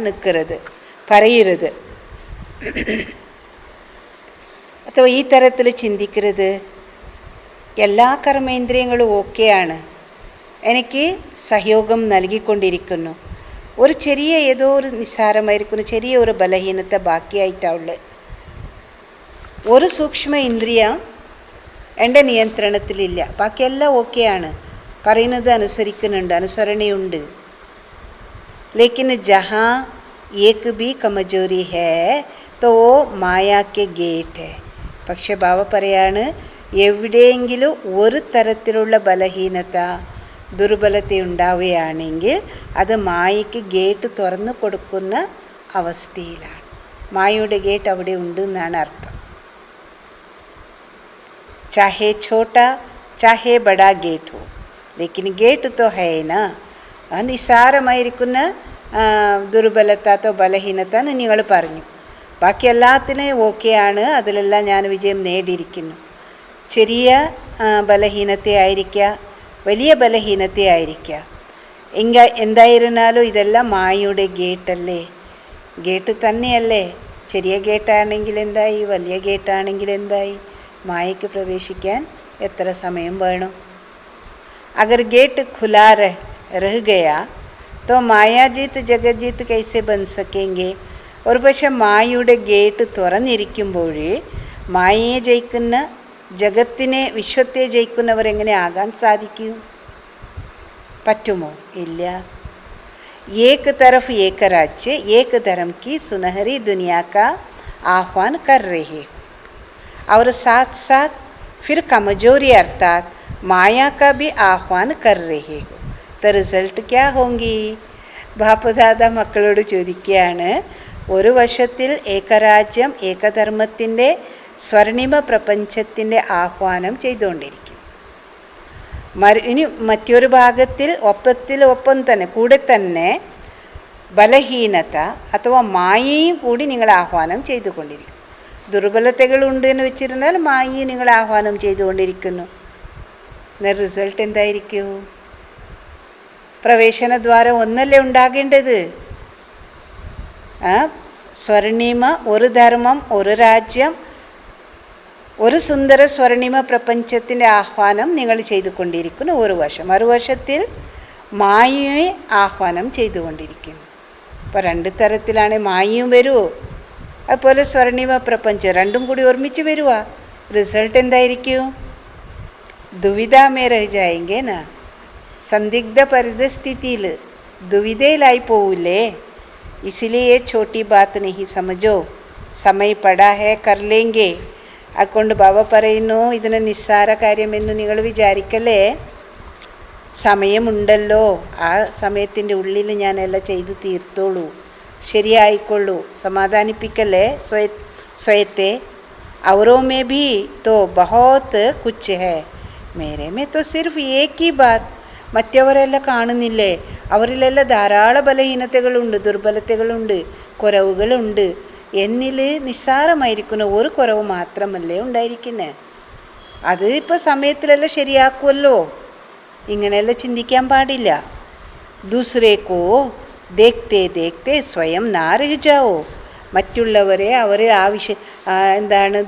പറയരുത്, അഥവാ ഈ തരത്തിൽ ചിന്തിക്കരുത്. എല്ലാ കർമ്മേന്ദ്രിയങ്ങളും ഓക്കെയാണ്, എനിക്ക് സഹയോഗം നൽകിക്കൊണ്ടിരിക്കുന്നു. ഒരു ചെറിയ ഏതോ ഒരു നിസ്സാരമായിരിക്കുന്നു ചെറിയ ഒരു ബലഹീനത ബാക്കിയായിട്ടുള്ളത്. ഒരു സൂക്ഷ്മ ഇന്ദ്രിയം എൻ്റെ നിയന്ത്രണത്തിലില്ല, ബാക്കിയെല്ലാം ഓക്കെയാണ്, പറയുന്നത് അനുസരിക്കുന്നുണ്ട്, അനുസരണയുണ്ട്. ലേക്കിൻ ജഹാ ഏക് ബി കമജോരി ഹേ തോ മായാ കെ ഗേറ്റ് ഹേ. പക്ഷെ ബാബ പറയാണ്, എവിടെയെങ്കിലും ഒരു തരത്തിലുള്ള ബലഹീനത ദുർബലത ഉണ്ടാവുകയാണെങ്കിൽ അത് മായയ്ക്ക് ഗേറ്റ് തുറന്നു കൊടുക്കുന്ന അവസ്ഥയിലാണ്. മായയുടെ ഗേറ്റ് അവിടെ ഉണ്ട് എന്നാണ് അർത്ഥം. ചാഹേ ഛോട്ട ചാഹേ ബഡാ ഗേറ്റ് ഹോ, ലേക്കിൻ ഗേറ്റ് തോ ഹൈ നാ. നിസ്സാരമായിരിക്കുന്ന ദുർബലത തോ ബലഹീനത എന്ന് നിങ്ങൾ പറഞ്ഞു, ബാക്കി എല്ലാത്തിനും ഓക്കെയാണ്, അതിലെല്ലാം ഞാൻ വിജയം നേടിയിരിക്കുന്നു. ചെറിയ ബലഹീനതയായിരിക്കുക, വലിയ ബലഹീനതയായിരിക്കുക, എന്തായിരുന്നാലും ഇതെല്ലാം മായയുടെ ഗേറ്റല്ലേ, ഗേറ്റ് തന്നെയല്ലേ. ചെറിയ ഗേറ്റാണെങ്കിൽ എന്തായി, വലിയ ഗേറ്റാണെങ്കിൽ എന്തായി, മായയ്ക്ക് പ്രവേശിക്കാൻ എത്ര സമയം വേണം? അഗർ ഗേറ്റ് ഖുലാ രഹ ഗയാ തോ മായാജീത്ത് ജഗജീത്ത് കൈസെ ബൻ സക്കേങ്കെ. ഒരു പക്ഷെ മായയുടെ ഗേറ്റ് തുറന്നിരിക്കുമ്പോൾ മായയെ ജയിക്കുന്ന, ജഗത്തിനെ വിശ്വത്തെ ജയിക്കുന്നവരെങ്ങനെ ആകാൻ സാധിക്കും? പറ്റുമോ? ഇല്ല. ഏക് തരഫ് ഏക രാജ്യ ഏക് ധർമ്മ की सुनहरी दुनिया का आह्वान कर रहे और साथ साथ फिर कमजोरी अर्थात माया का भी आह्वान कर रहे हो, तो റിസൾട്ട് क्या होंगी? ബാപ്പദാദ മക്കളോട് ചോദിക്കുകയാണ്, ഒരു വശത്തിൽ ഏകരാജ്യം ഏകധർമ്മത്തിൻ്റെ സ്വർണിമ പ്രപഞ്ചത്തിൻ്റെ ആഹ്വാനം ചെയ്തുകൊണ്ടിരിക്കും, ഇനി മറ്റൊരു ഭാഗത്തിൽ ഒപ്പം തന്നെ കൂടെ തന്നെ ബലഹീനത അഥവാ മായയും കൂടി നിങ്ങൾ ആഹ്വാനം ചെയ്തുകൊണ്ടിരിക്കും. ദുർബലതകളുണ്ട് എന്ന് വെച്ചിരുന്നാൽ മായയെ നിങ്ങൾ ആഹ്വാനം ചെയ്തുകൊണ്ടിരിക്കുന്നു. റിസൾട്ട് എന്തായിരിക്കും? പ്രവേശനദ്വാരം ഒന്നല്ലേ ഉണ്ടാകേണ്ടത്? സ്വർണിമ, ഒരു ധർമ്മം, ഒരു രാജ്യം, ഒരു സുന്ദര സ്വർണിമ പ്രപഞ്ചത്തിൻ്റെ ആഹ്വാനം നിങ്ങൾ ചെയ്തുകൊണ്ടിരിക്കുന്നു ഒരു വശം, മറുവശത്തിൽ മായയെ ആഹ്വാനം ചെയ്തുകൊണ്ടിരിക്കുന്നു. അപ്പോൾ രണ്ട് തരത്തിലാണ്, മായയും വരുമോ അതുപോലെ സ്വർണിമ പ്രപഞ്ചം രണ്ടും കൂടി ഒരുമിച്ച് വരുവാ. റിസൾട്ട് എന്തായിരിക്കും? ദുവിധാമേ രഹ് ജായെങ്കെ നാ, സന്ദിഗ്ധ പരിതസ്ഥിതിയിൽ ദുവിധയിലായി പോവില്ലേ. ഇസിലിയെ ഛോട്ടി ബാത്ത് നഹി സമജോ, സമയ പടാ ഹേ കർ ലേങ്കെ. അതുകൊണ്ട് ബാബ പറയുന്നു, ഇതിനെ നിസ്സാര കാര്യമെന്ന് നിങ്ങൾ വിചാരിക്കല്ലേ, സമയമുണ്ടല്ലോ, ആ സമയത്തിൻ്റെ ഉള്ളിൽ ഞാനെല്ലാം ചെയ്ത് തീർത്തോളൂ, ശരിയായിക്കൊള്ളൂ, സമാധാനിപ്പിക്കല്ലേ സ്വയത്തെ. ഔറോ മേ ഭി തോ ബഹോത്ത് കുച്ച് ഹേ, മേരെ മേ തോ സിർഫ് ഏക് ഹി ബാത്ത്. മറ്റവരെല്ലാം കാണുന്നില്ലേ, അവരിലെല്ലാം ധാരാളം ബലഹീനതകളുണ്ട്, ദുർബലതകളുണ്ട്, കുറവുകളുണ്ട്. എന്നിൽ നിസ്സാരമായിരിക്കുന്ന ഒരു കുറവ് മാത്രമല്ലേ ഉണ്ടായിരിക്കുന്നത്, അത് ഇപ്പോൾ സമയത്തിലെല്ലാം ശരിയാക്കുമല്ലോ. ഇങ്ങനെയെല്ലാം ചിന്തിക്കാൻ പാടില്ല. ദൂസരേക്കോ ദേഖ്തേ ദേഖ്തേ സ്വയം നാ രഹ് ജാവോ. മറ്റുള്ളവരെ അവർ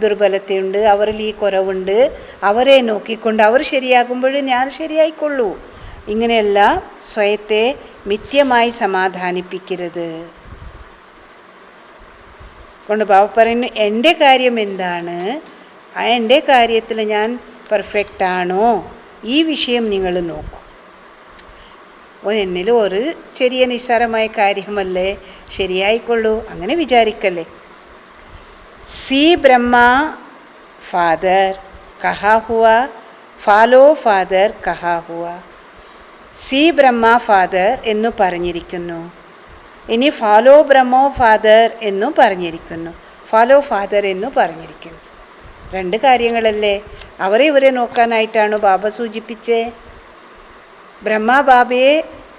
ദുർബലതയുണ്ട്, അവരിൽ ഈ കുറവുണ്ട്, അവരെ നോക്കിക്കൊണ്ട് അവർ ശരിയാകുമ്പോൾ ഞാൻ ശരിയായിക്കൊള്ളൂ. ഇങ്ങനെയല്ല സ്വയത്തെ മിഥ്യമായി സമാധാനിപ്പിക്കരുത്. കൊണ്ട് ബാബ പറയുന്നു, എൻ്റെ കാര്യം എന്താണ്, എൻ്റെ കാര്യത്തിൽ ഞാൻ പെർഫെക്റ്റ് ആണോ, ഈ വിഷയം നിങ്ങൾ നോക്കൂ. എന്നിൽ ഒരു ചെറിയ നിസ്സാരമായ കാര്യമല്ലേ, ശരിയായിക്കൊള്ളൂ, അങ്ങനെ വിചാരിക്കല്ലേ. സി ബ്രഹ്മ ഫാദർ കഹാ ഹുവ, ഫാലോ ഫാദർ കഹാ ഹുവ. സി ബ്രഹ്മ ഫാദർ എന്നു പറഞ്ഞിരിക്കുന്നു, ഇനി ഫാലോ ബ്രഹ്മോ ഫാദർ എന്നും പറഞ്ഞിരിക്കുന്നു, ഫാലോ ഫാദർ എന്നു പറഞ്ഞിരിക്കുന്നു. രണ്ട് കാര്യങ്ങളല്ലേ. അവരെ ഇവരെ നോക്കാനായിട്ടാണ് ബാബ സൂചിപ്പിച്ചേ? ബ്രഹ്മ ബാബയെ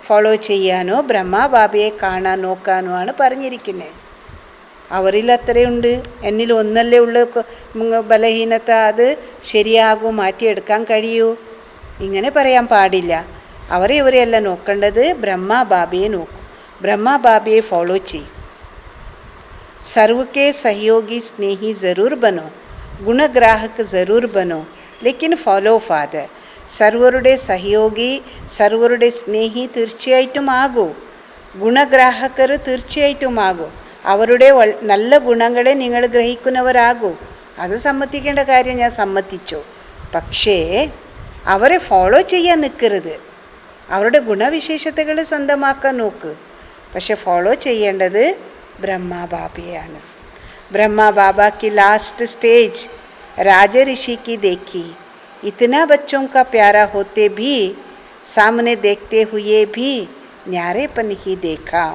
ഫോളോ ചെയ്യാനോ ബ്രഹ്മ ബാബയെ കാണാൻ നോക്കാനോ ആണ് പറഞ്ഞിരിക്കുന്നത്. അവരിൽ അത്രയുണ്ട്, എന്നിൽ ഒന്നല്ലേ ഉള്ളു ബലഹീനത, അത് ശരിയാകും, മാറ്റിയെടുക്കാൻ കഴിയൂ, ഇങ്ങനെ പറയാൻ പാടില്ല. അവരെ ഇവരെയല്ല നോക്കേണ്ടത്, ബ്രഹ്മ ബാബയെ നോക്കും, ബ്രഹ്മ ബാബയെ ഫോളോ ചെയ്യും. സർവ്വ സഹയോഗി സ്നേഹി ജറൂർ ബനോ, ഗുണഗ്രാഹക് ജറൂർ ബനോ, ലേക്കിൻ ഫോളോ ഫാദർ. സർവരുടെ സഹയോഗി, സർവരുടെ സ്നേഹി തീർച്ചയായിട്ടും ആകൂ, ഗുണഗ്രാഹകർ തീർച്ചയായിട്ടും ആകൂ, അവരുടെ നല്ല ഗുണങ്ങളെ നിങ്ങൾ ഗ്രഹിക്കുന്നവരാകൂ. അത് സമ്മതിക്കേണ്ട കാര്യം ഞാൻ സമ്മതിച്ചു. പക്ഷേ അവരെ ഫോളോ ചെയ്യാൻ നിൽക്കരുത്. അവരുടെ ഗുണവിശേഷതകൾ സ്വന്തമാക്കാൻ നോക്ക്. പക്ഷെ ഫോളോ ചെയ്യേണ്ടത് ബ്രഹ്മ ബാബയാണ്. ब्रह्मा बाबा की लास्ट स्टेज राजा ऋषि की देखी. इतना बच्चों का प्यारा होते भी, सामने देखते हुए भी न्यारेपन ही देखा.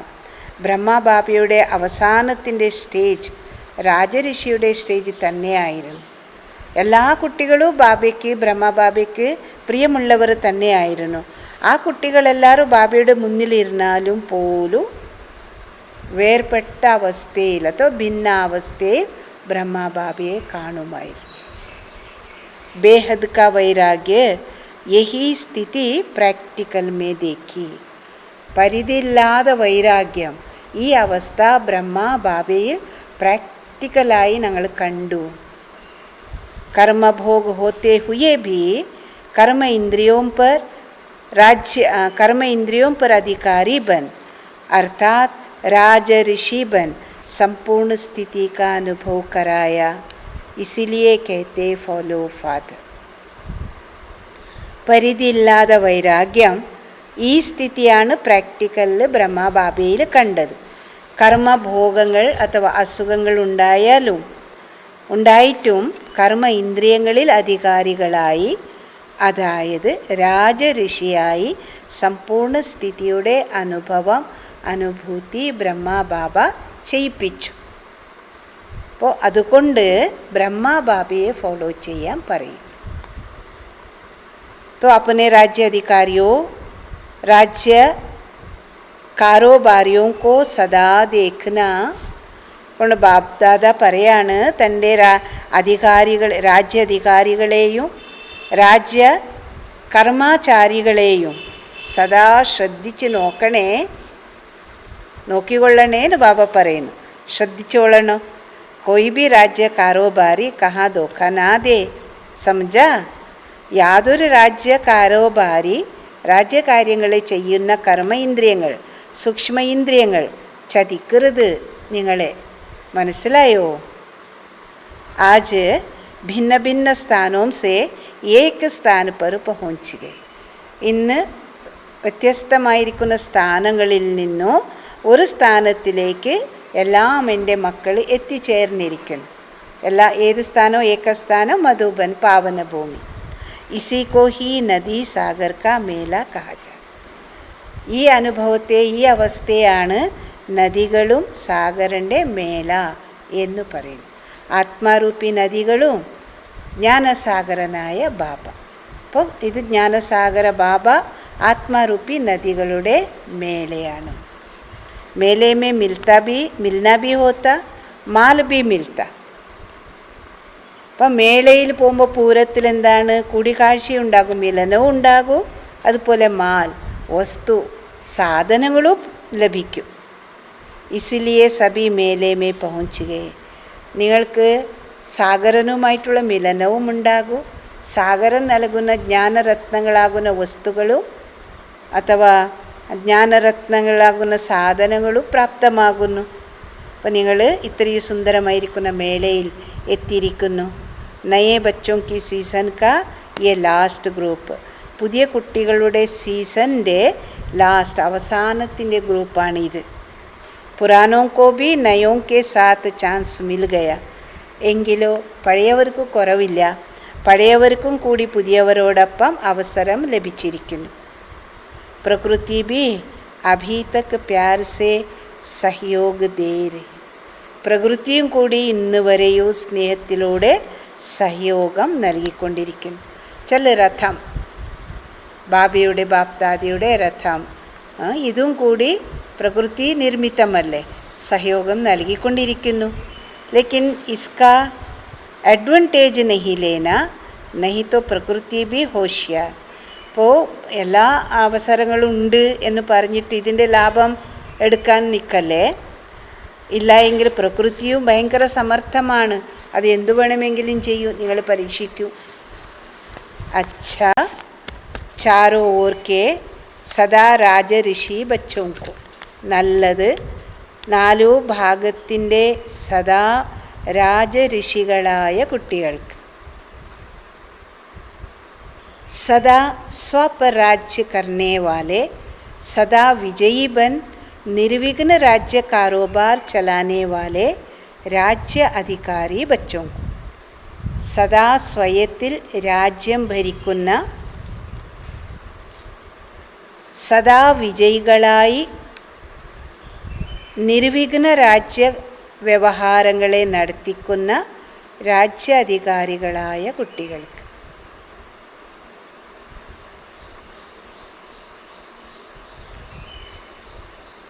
ബ്രഹ്മ ബാബയുടെ അവസാനത്തിൻ്റെ സ്റ്റേജ് രാജഋഷിയുടെ സ്റ്റേജ് തന്നെയായിരുന്നു. എല്ലാ കുട്ടികളും ബാബയ്ക്ക്, ബ്രഹ്മ ബാബയ്ക്ക് പ്രിയമുള്ളവർ തന്നെയായിരുന്നു. ആ കുട്ടികളെല്ലാവരും ബാബയുടെ മുന്നിലിരുന്നാലും പോലും വേർപെട്ട അവസ്ഥയിൽ അതോ ഭിന്നാവസ്ഥയിൽ ബ്രഹ്മ ബാബയെ കാണുമായിരുന്നു. ബേഹദ് കാ വൈരാഗ്യ യഹി സ്ഥിതി പ്രാക്ടിക്കൽ മേ ദേഖി. പരിധിയില്ലാതെ വൈരാഗ്യം, ഈ അവസ്ഥ ബ്രഹ്മ ബാബയിൽ പ്രാക്ടിക്കലായി ഞങ്ങൾ കണ്ടു. कर्मभोग होते हुए भी कर्म इंद्रियों पर अधिकारी बन, अर्थात राज ऋषि बन संपूर्ण स्थिति का अनुभव कराया. इसीलिए कहते फॉलो फादर. പരിധിയില്ലാതെ വൈരാഗ്യം, ഈ സ്ഥിതിയാണ് പ്രാക്ടിക്കലിൽ ബ്രഹ്മ ബാബയിൽ കണ്ടത്. കർമ്മഭോഗങ്ങൾ അഥവാ അസുഖങ്ങൾ ഉണ്ടായിട്ടും കർമ്മ ഇന്ദ്രിയങ്ങളിൽ അധികാരികളായി, അതായത് രാജഋഷിയായി സമ്പൂർണ്ണ സ്ഥിതിയുടെ അനുഭൂതി ബ്രഹ്മ ബാബ ചെയ്യിപ്പിച്ചു. അപ്പോൾ അതുകൊണ്ട് ബ്രഹ്മ ബാബയെ ഫോളോ ചെയ്യാൻ പറയും. तो अपने राज्य अधिकारियों, राज्य कारोबारियों को सदा देखना. കൊണ്ട് ബാബ്ദാദ പറയാണ്, തൻ്റെ രാജ്യാധികാരികളെയും രാജ്യ കർമ്മചാരികളെയും സദാ ശ്രദ്ധിച്ച് നോക്കിക്കൊള്ളണേ എന്ന് ബാബ പറയുന്നു. ശ്രദ്ധിച്ചോളണം. कोई भी राज्य कारोबारी कहाँ धोखा ना दे, समझा? യാതൊരു രാജ്യ കാരോബാരി രാജ്യകാര്യങ്ങളെ ചെയ്യുന്ന കർമ്മ ഇന്ദ്രിയങ്ങൾ, സൂക്ഷ്മ ഇന്ദ്രിയങ്ങൾ ചതിക്കരുത് നിങ്ങളെ. മനസ്സിലായോ? ആജ് ഭിന്ന ഭിന്ന സ്ഥാനോം സേ ഏക് സ്ഥാന പർ പഹുഞ്ച് ഗേ. ഇന്ന് വ്യത്യസ്തമായിരിക്കുന്ന സ്ഥാനങ്ങളിൽ നിന്നോ ഒരു സ്ഥാനത്തിലേക്ക് എല്ലാം എൻ്റെ മക്കൾ എത്തിച്ചേർന്നിരിക്കുന്നു. ഏത് സ്ഥാനോ? ഏകസ്ഥാനം മധുബൻ പാവനഭൂമി. इसी को ही नदी सागर का मेला कहा जाता. ഈ അനുഭവത്തെ, ഈ അവസ്ഥയാണ് നദികളും സാഗരൻ്റെ മേള എന്ന് പറയും. ആത്മാരൂപി നദികളും ജ്ഞാനസാഗരനായ ബാബ. അപ്പോൾ ഇത് ജ്ഞാനസാഗര ബാബ ആത്മാരൂപി നദികളുടെ മേളയാണ്. മേലെ മേ മിൽന ഭി ഹോത്ത, മാൽ ഭി മിൽത്ത. അപ്പം മേളയിൽ പോകുമ്പോൾ പൂരത്തിൽ എന്താണ്? കൂടിക്കാഴ്ചയുണ്ടാകും, മിലനവും ഉണ്ടാകും, അതുപോലെ മാൽ വസ്തു സാധനങ്ങളും ലഭിക്കും. ഇസിലിയെ സബി മേലെ മേ പഹുഞ്ചുകെ. നിങ്ങൾക്ക് സാഗരനുമായിട്ടുള്ള മിലനവും ഉണ്ടാകും, സാഗരൻ നൽകുന്ന ജ്ഞാനരത്നങ്ങളാകുന്ന വസ്തുക്കളും അഥവാ ജ്ഞാനരത്നങ്ങളാകുന്ന സാധനങ്ങളും പ്രാപ്തമാകുന്നു. അപ്പം നിങ്ങൾ ഇത്രയും സുന്ദരമായിരിക്കുന്ന മേളയിൽ എത്തിയിരിക്കുന്നു. നയേ ബച്ചോं की സീസൺ കാ യെ ലാസ്റ്റ് ഗ്രൂപ്പ്. പുതിയ കുട്ടികളുടെ സീസണിൻ്റെ ലാസ്റ്റ് അവസാനത്തിൻ്റെ ഗ്രൂപ്പാണിത്. പുരാനോ കോ ഭി നയോ കെ സാത്ത് ചാൻസ് മിൽ ഗയ. എങ്കിലോ പഴയവർക്ക് കുറവില്ല, പഴയവർക്കും കൂടി പുതിയവരോടൊപ്പം അവസരം ലഭിച്ചിരിക്കുന്നു. പ്രകൃതി ഭി അഭി തക് പ്യാർ സേ സഹयोग ദേ രഹി. പ്രകൃതിയും കൂടി ഇന്ന് വരെയും സ്നേഹത്തിലൂടെ സഹയോഗം നൽകിക്കൊണ്ടിരിക്കുന്നു. ചില രഥം, ബാബയുടെ ബാപ്ദാദിയുടെ രഥം, ഇതും കൂടി പ്രകൃതി നിർമ്മിതമല്ലേ, സഹയോഗം നൽകിക്കൊണ്ടിരിക്കുന്നു. ലേക്കിൻ ഇസ്കാ അഡ്വാൻറ്റേജ് नहीं लेना, नहीं तो പ്രകൃതി भी होशियार. അപ്പോൾ എല്ലാ അവസരങ്ങളും ഉണ്ട് എന്ന് പറഞ്ഞിട്ട് ഇതിൻ്റെ ലാഭം എടുക്കാൻ നിൽക്കല്ലേ. ഇല്ല എങ്കിൽ പ്രകൃതിയും ഭയങ്കര സമർത്ഥമാണ്, അത് എന്തു വേണമെങ്കിലും ചെയ്യും, നിങ്ങൾ പരീക്ഷിക്കൂ. അച്ഛാ ചാരോ ഓർ കെ സദാ രാജ ഋഷി ബച്ചോങ്കോ, നല്ലത് നാലു ഭാഗത്തിൻ്റെ സദാ രാജഋഷികളായ കുട്ടികൾക്ക്. सदा स्व पर राज्य करने वाले, सदा विजयी बन निर्विघ्न राज्य कारोबार चलाने वाले राज्य अधिकारी बच्चों को, सदा സ്വയത്തിൽ രാജ്യം ഭരിക്കുന്ന, സദാ വിജയികളായി നിർവിഘ്ന രാജ്യ വ്യവഹാരങ്ങളെ നടത്തിക്കുന്ന രാജ്യാധികാരികളായ കുട്ടികൾക്ക്.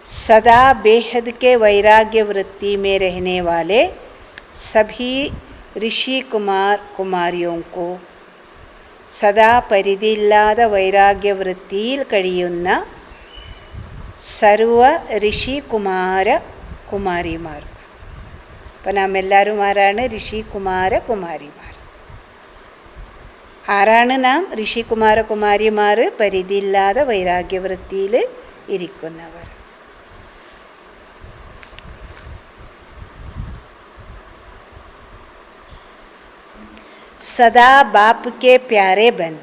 सदा बेहद के वैराग्य वृत्ति में रहने वाले सभी ऋषि कुमार कुमारियों को, സദാ പരിധിയില്ലാതെ വൈരാഗ്യവൃത്തിയിൽ കഴിയുന്ന സർവ ഋഷി കുമാര കുമാരിമാർക്കും. അപ്പം നാം എല്ലാവരും ആരാണ്? ഋഷി കുമാര കുമാരിമാർ. ആരാണ് നാം? ഋഷി കുമാര കുമാരിമാർ, പരിധിയില്ലാതെ വൈരാഗ്യവൃത്തിയിൽ ഇരിക്കുന്നവർ. सदा बाप के प्यारे बन,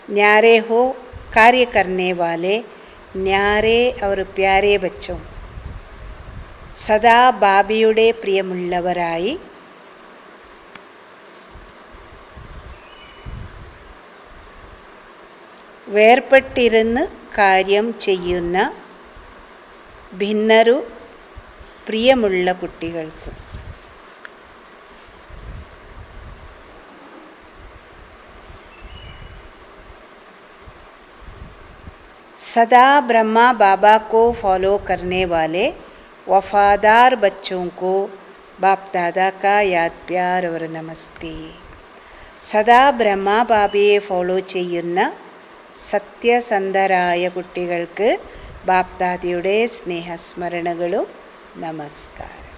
न्यारे हो कार्य करने वाले न्यारे और प्यारे बच्चों, സദാ ബാബയുടെ പ്രിയമുള്ളവരായി വേർപെട്ടിരുന്ന് കാര്യം ചെയ്യുന്ന ഭിന്നരു പ്രിയമുള്ള കുട്ടികൾക്ക്. सदा ब्रह्मा बाबा को फॉलो करने वाले वफादार बच्चों को बाप दादा का याद प्यार और नमस्ते. സദാ ബ്രഹ്മാ ബാബയെ ഫോളോ ചെയ്യുന്ന സത്യസന്ധരായ കുട്ടികൾക്ക് ബാപ്ദാദിയുടെ സ്നേഹസ്മരണകളും നമസ്കാരം.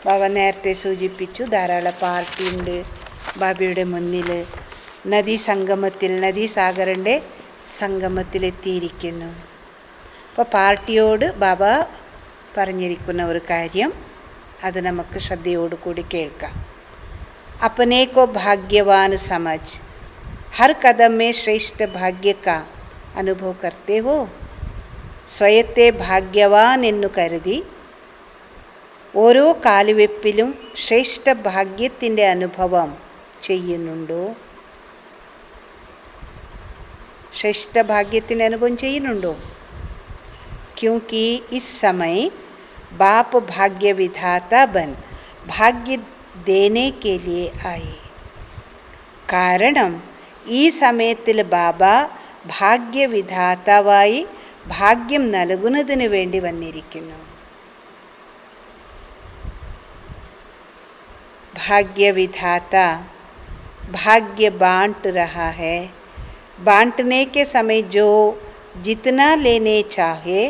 ബാബ നേരത്തെ സൂചിപ്പിച്ചു, ധാരാളം പാർട്ടിയുണ്ട് ബാബയുടെ മുന്നിൽ. നദീസംഗമത്തിൽ, നദീസാഗറിൻ്റെ സംഗമത്തിലെത്തിയിരിക്കുന്നു. അപ്പോൾ പാർട്ടിയോട് ബാബ പറഞ്ഞിരിക്കുന്ന ഒരു കാര്യം, അത് നമുക്ക് ശ്രദ്ധയോടുകൂടി കേൾക്കാം. अपने को भाग्यवान समझ, हर कदम में श्रेष्ठ भाग्य का अनुभव करते हो. സ്വയത്തെ ഭാഗ്യവാൻ എന്നു കരുതി ഓരോ കാലുവെപ്പിലും ശ്രേഷ്ഠ ഭാഗ്യത്തിൻ്റെ അനുഭവം ചെയ്യുന്നുണ്ടോ? श्रेष्ठ भाग्यത്തിൻ്റെ അനുഭവം ചെയ്യുന്നുണ്ടോ? क्योंकि इस समय बाप भाग्य विधाता बन भाग्य देने के लिए आए. കാരണം ഈ സമയത്തിൽ ബാബ ഭാഗ്യവിധാതാവായി ഭാഗ്യം നൽകുന്നതിന് വേണ്ടി വന്നിരിക്കുന്നു. भाग्यविधाता भाग्य बांट रहा है. बांटने के समय जो जितना लेने चाहे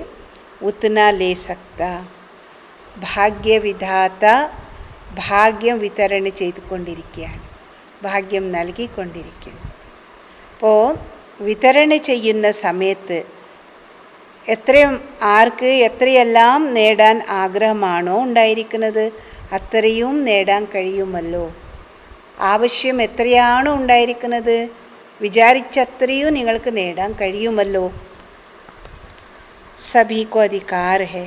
उतना ले सकता. ഭാഗ്യവിധാത ഭാഗ്യം വിതരണം ചെയ്തുകൊണ്ടിരിക്കുകയാണ്, ഭാഗ്യം നൽകിക്കൊണ്ടിരിക്കുന്നു. അപ്പോൾ വിതരണം ചെയ്യുന്ന സമയത്ത് ആർക്ക് എത്രയെല്ലാം നേടാൻ ആഗ്രഹമാണോ ഉണ്ടായിരിക്കുന്നത് അത്രയും നേടാൻ കഴിയുമല്ലോ. ആവശ്യം എത്രയാണോ ഉണ്ടായിരിക്കുന്നത് വിചാരിച്ചത്രയും നിങ്ങൾക്ക് നേടാൻ കഴിയുമല്ലോ. സഭീക്കോ അധികാർ ഹേ.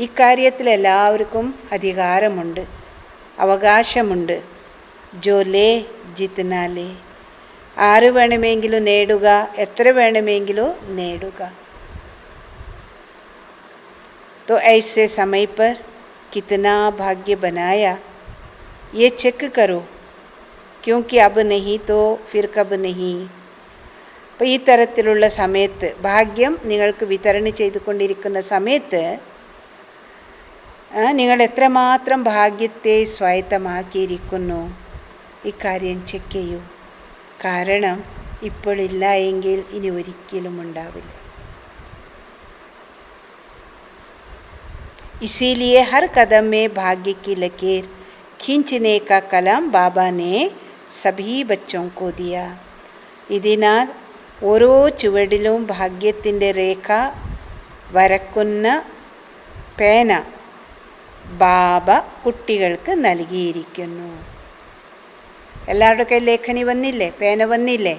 ഇക്കാര്യത്തിൽ എല്ലാവർക്കും അധികാരമുണ്ട്, അവകാശമുണ്ട്. ജോ ലേ ജിത്നാ ലേ. ആര് വേണമെങ്കിലും നേടുക, എത്ര വേണമെങ്കിലും നേടുക. तो ऐसे समय पर कितना भाग्य बनाया ये चेक करो, क्योंकि अब नहीं तो फिर कब नहीं. അപ്പോൾ ഈ തരത്തിലുള്ള സമയത്ത് ഭാഗ്യം നിങ്ങൾക്ക് വിതരണം ചെയ്തുകൊണ്ടിരിക്കുന്ന സമയത്ത് നിങ്ങൾ എത്രമാത്രം ഭാഗ്യത്തെ സ്വായത്തമാക്കിയിരിക്കുന്നു ഇക്കാര്യം ചെക്ക് ചെയ്യൂ. കാരണം ഇപ്പോഴില്ല എങ്കിൽ ഇനി ഒരിക്കലും ഉണ്ടാവില്ല. इसीलिए हर कदम में भाग्य की लकीर खींचने का कलम बाबा ने सभी बच्चों को दिया. ഇതിനാൽ ഓരോ ചുവടിലും ഭാഗ്യത്തിൻ്റെ രേഖ വരക്കുന്ന പേന ബാബ കുട്ടികൾക്ക് നൽകിയിരിക്കുന്നു. എല്ലാവരുടെ കയ്യിൽ ലേഖനി വന്നില്ലേ? പേന വന്നില്ലേ?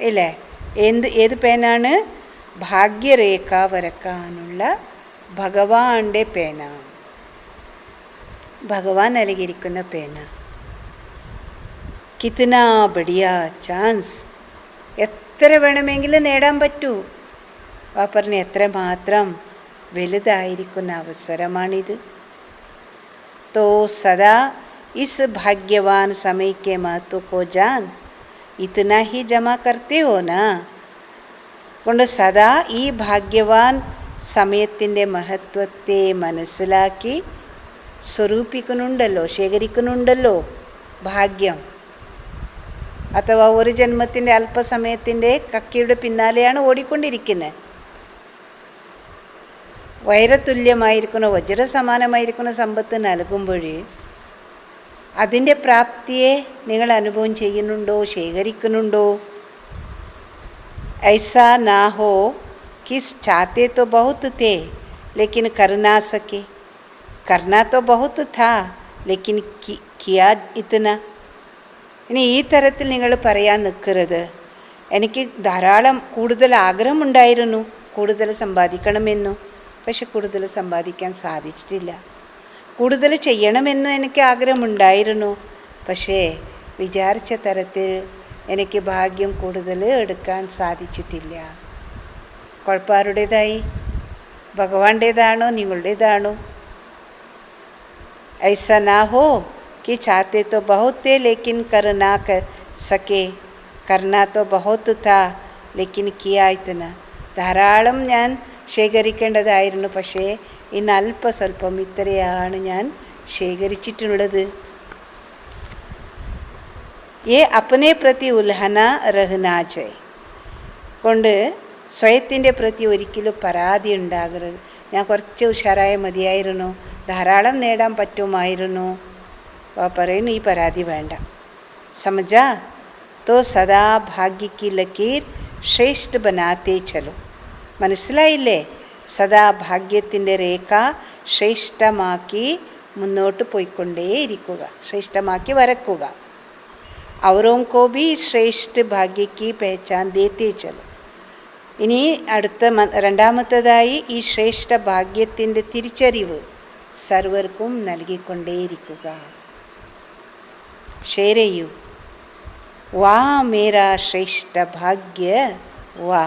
ഇല്ലേ? ഏത് പേനാണ്? ഭാഗ്യരേഖ വരക്കാനുള്ള ഭഗവാന്റെ പേന, ഭഗവാൻ നൽകിയിരിക്കുന്ന പേന. കിത്നാ ബടിയ ചാൻസ്, എത്ര വേണമെങ്കിലും നേടാൻ പറ്റൂ. ആ പറഞ്ഞ എത്രമാത്രം വലുതായിരിക്കുന്ന അവസരമാണിത്. तो सदा इस भाग्यवान समय के महत्व को जान इतना ही जमा करते हो ना. കൊണ്ട് സദാ ഈ ഭാഗ്യവാൻ സമയത്തിൻ്റെ മഹത്വത്തെ മനസ്സിലാക്കി സ്വരൂപിക്കുന്നുണ്ടല്ലോ, ശേഖരിക്കുന്നുണ്ടല്ലോ ഭാഗ്യം. അഥവാ ഒരു ജന്മത്തിൻ്റെ അല്പസമയത്തിൻ്റെ കക്കയുടെ പിന്നാലെയാണ് ഓടിക്കൊണ്ടിരിക്കുന്നത്. വൈരതുല്യമായിരിക്കുന്ന വജ്രസമാനമായിരിക്കുന്ന സമ്പത്ത് നൽകുമ്പോൾ അതിൻ്റെ പ്രാപ്തിയെ നിങ്ങൾ അനുഭവം ചെയ്യുന്നുണ്ടോ, ശേഖരിക്കുന്നുണ്ടോ? ऐसा ना हो कि चाहते तो बहुत थे लेकिन कर ना सके, करना तो बहुत था लेकिन किया इतना. ഇനി ഈ തരത്തിൽ നിങ്ങൾ പറയാൻ നിൽക്കരുത്, എനിക്ക് ധാരാളം കൂടുതൽ ആഗ്രഹമുണ്ടായിരുന്നു കൂടുതൽ സമ്പാദിക്കണമെന്നു, പക്ഷെ കൂടുതൽ സമ്പാദിക്കാൻ സാധിച്ചിട്ടില്ല. കൂടുതൽ ചെയ്യണമെന്ന് എനിക്ക് ആഗ്രഹമുണ്ടായിരുന്നു, പക്ഷേ വിചാരിച്ച തരത്തിൽ എനിക്ക് ഭാഗ്യം കൂടുതൽ എടുക്കാൻ സാധിച്ചിട്ടില്ല. കുഴപ്പാരുടേതായി? ഭഗവാന്റേതാണോ നിങ്ങളുടേതാണോ? ऐसा ना हो कि चाहते तो बहुत थे लेकिन कर ना सके, करना तो बहुत था लेकिन किया इतना. ധാരാളം ഞാൻ ശേഖരിക്കേണ്ടതായിരുന്നു, പക്ഷേ ഇന്ന് അല്പസ്വല്പം ഇത്രയാണ് ഞാൻ ശേഖരിച്ചിട്ടുള്ളത്. ये अपने प्रति उल्हना रहना चाहिए. കൊണ്ട് സ്വയത്തിൻ്റെ പ്രതി ഒരിക്കലും പരാതി ഉണ്ടാകരുത്. ഞാൻ കുറച്ച് ഉഷാറായ മതിയായിരുന്നു, ധാരാളം നേടാൻ പറ്റുമായിരുന്നു. പറയുന്നു ഈ പരാതി വേണ്ട. സമജാ तो सदा भाग्य की लकीर श्रेष्ठ बनाते चलो. മനസ്സിലായില്ലേ? സദാ ഭാഗ്യത്തിൻ്റെ രേഖ ശ്രേഷ്ഠമാക്കി മുന്നോട്ട് പോയിക്കൊണ്ടേയിരിക്കുക, ശ്രേഷ്ഠമാക്കി വരക്കുക. औरों को भी श्रेष्ठ भाग्य की पहचान देते चलो. ഇനി അടുത്ത രണ്ടാമത്തേതായി ഈ ശ്രേഷ്ഠ ഭാഗ്യത്തിൻ്റെ തിരിച്ചറിവ് സർവർക്കും നൽകിക്കൊണ്ടേയിരിക്കുക. ഷെയർ ചെയ്യൂ. വാ മേരാ ശ്രേഷ്ഠ ഭാഗ്യ വാ,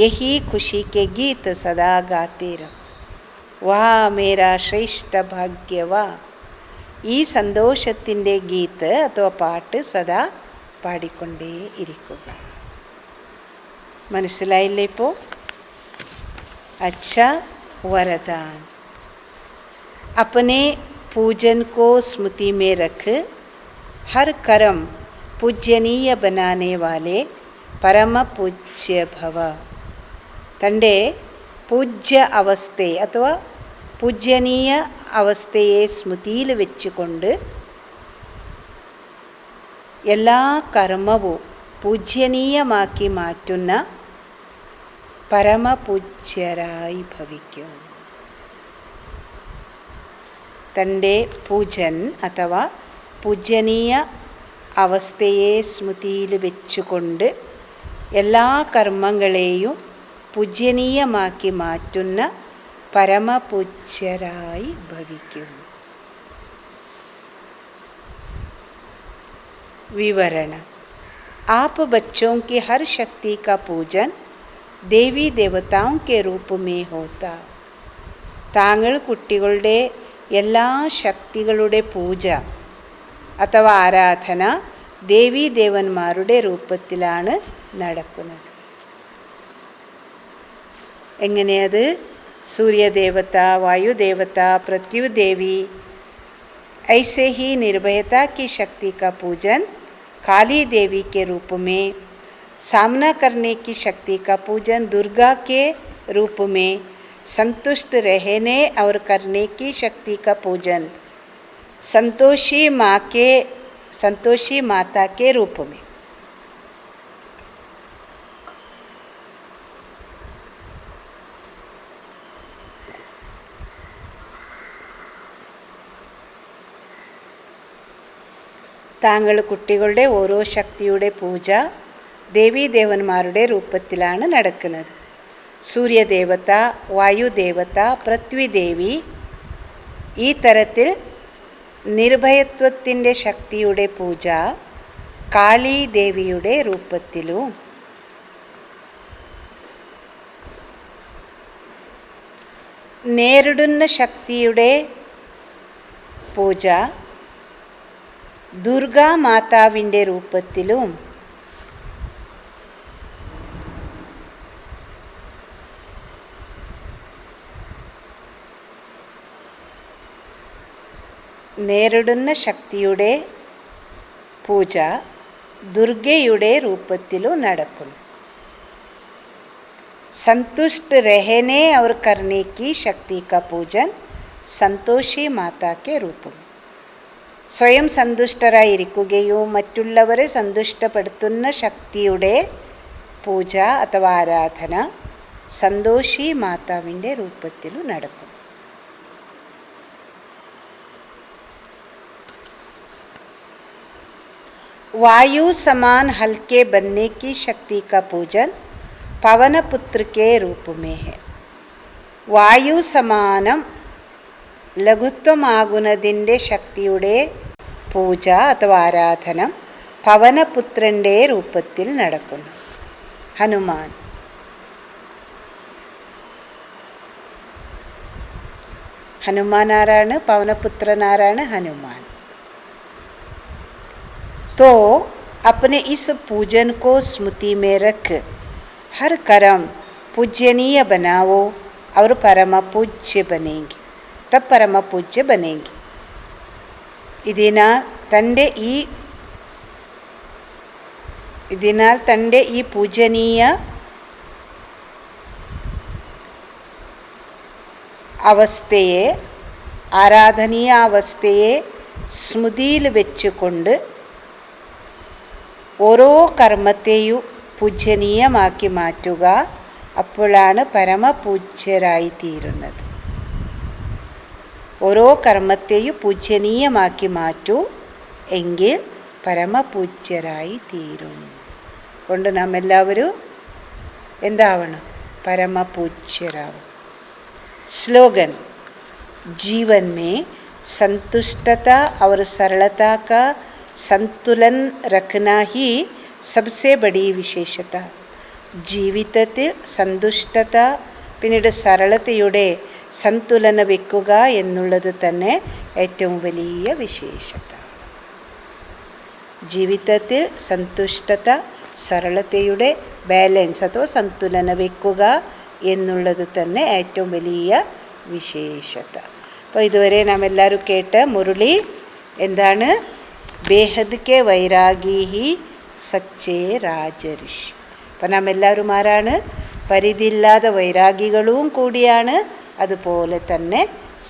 യഹി ഖുഷി കെ ഗീത് സദാ ഗാത്തെ രഹോ. വാ മേരാ ശ്രേഷ്ഠ ഭാഗ്യ വാ, ഈ സന്തോഷത്തിൻ്റെ ഗീത്ത് അഥവാ പാട്ട് സദാ പാടിക്കൊണ്ടേ ഇരിക്കുക. മനസ്സിലായില്ലേ ഇപ്പോൾ? अच्छा वरदान. अपने पूजन को स्मृति में रख, हर कर्म पूजनीय बनाने वाले परम पूज्य भव. തൻ്റെ പൂജ്യ അവസ്ഥയെ അഥവാ പൂജ്യനീയ അവസ്ഥയെ സ്മൃതിയിൽ വെച്ചുകൊണ്ട് എല്ലാ കർമ്മവും പൂജ്യനീയമാക്കി മാറ്റുന്ന പരമപൂജ്യരായി ഭവിക്കും. തൻ്റെ പൂജൻ അഥവാ പൂജനീയ അവസ്ഥയെ സ്മൃതിയിൽ വെച്ചുകൊണ്ട് എല്ലാ കർമ്മങ്ങളെയും പൂജ്യനീയമാക്കി മാറ്റുന്ന പരമപൂജ്യരായി ഭവിക്കും. विवरण. आप बच्चों की हर शक्ति का पूजन देवी देवताओं के रूप में होता. താങ്കൾ കുട്ടികളുടെ എല്ലാ ശക്തികളുടെ പൂജ അഥവാ ആരാധന ദേവീദേവന്മാരുടെ രൂപത്തിലാണ് നടക്കുന്നത്. എങ്ങനെയത്? सूर्यदेवता, वायुदेवता, पृथ्वी, ऐसे ही निर्भयता की शक्ति का पूजन काली देवी के रूप में, सामना करने की शक्ति का पूजन दुर्गा के रूप में, संतुष्ट रहने और करने की शक्ति का पूजन संतोषी माता के रूप में. താങ്കൾ കുട്ടികളുടെ ഓരോ ശക്തിയുടെ പൂജ ദേവീദേവന്മാരുടെ രൂപത്തിലാണ് നടക്കുന്നത്. സൂര്യദേവത, വായുദേവത, പൃഥ്വിദേവി, ഈ തരത്തിൽ നിർഭയത്വത്തിൻ്റെ ശക്തിയുടെ പൂജ കാളി ദേവിയുടെ രൂപത്തിലും നേരിടുന്ന ശക്തിയുടെ പൂജ ദുർഗാ മാതാവിൻ്റെ രൂപത്തിലും നേരിടുന്ന ശക്തിയുടെ പൂജ ദുർഗയുടെ രൂപത്തിലും നടക്കും. संतुष्ट रहने और करने की शक्ति का पूजन संतोषी माता के रूप में. സ്വയം സന്തുഷ്ടരായിരിക്കുകയും മറ്റുള്ളവരെ സന്തുഷ്ടപ്പെടുത്തുന്ന ശക്തിയുടെ പൂജ അഥവാ ആരാധന സന്തോഷി മാതാവിൻ്റെ രൂപത്തിലും നടക്കും. वायु समान हल्के बनने की शक्ति का पूजन पवनपुत्र के रूप में है. वायु സമാനം ലഘുത്വമാകുന്നതിൻ്റെ ശക്തിയുടെ പൂജ അഥവാ ആരാധന പവനപുത്രൻ്റെ രൂപത്തിൽ നടക്കുന്നു. ഹനുമാൻ. ഹനുമാൻ ആരാണ്? പവനപുത്രൻ ആരാണ്? ഹനുമാൻ. तो अपने इस पूजन को स्मृति में रख हर कर्म पूजनीय बनाओ और परम पूज्य बनेंगे. तब परम पूज्य बनेंगे. ഇതിനാൽ തൻ്റെ ഈ പൂജനീയ അവസ്ഥയെ, ആരാധനീയ അവസ്ഥയെ സ്മൃതിയിൽ വെച്ചുകൊണ്ട് ഓരോ കർമ്മത്തെയും പൂജനീയമാക്കി മാറ്റുക. അപ്പോഴാണ് പരമപൂജ്യരായിത്തീരുന്നത്. ഓരോ കർമ്മത്തെയും പൂജനീയമാക്കി മാറ്റൂ, എങ്കിൽ പരമപൂജ്യരായി തീരും. കൊണ്ട് നാം എല്ലാവരും എന്താവണം? പരമപൂജ്യരാവും. स्लोगन. जीवन में संतुष्टता और सरलता का संतुलन रखना ही सबसे बड़ी विशेषता. ജീവിതത്തിൽ സന്തുഷ്ടത പിന്നീട് സരളതയുടെ സന്തുലനം വെക്കുക എന്നുള്ളത് തന്നെ ഏറ്റവും വലിയ വിശേഷത. ജീവിതത്തിൽ സന്തുഷ്ടത, സരളതയുടെ ബാലൻസ് അഥവാ സന്തുലനം വെക്കുക എന്നുള്ളത് തന്നെ ഏറ്റവും വലിയ വിശേഷത. അപ്പോൾ ഇതുവരെ നാം എല്ലാവരും കേട്ട മുരളി എന്താണ്? ബേഹദ് കെ വൈരാഗി ഹി സച്ചേ രാജഋഷി. അപ്പം നാം എല്ലാവരും ആരാണ്? പരിധിയില്ലാതെ വൈരാഗികളും കൂടിയാണ്, അതുപോലെ തന്നെ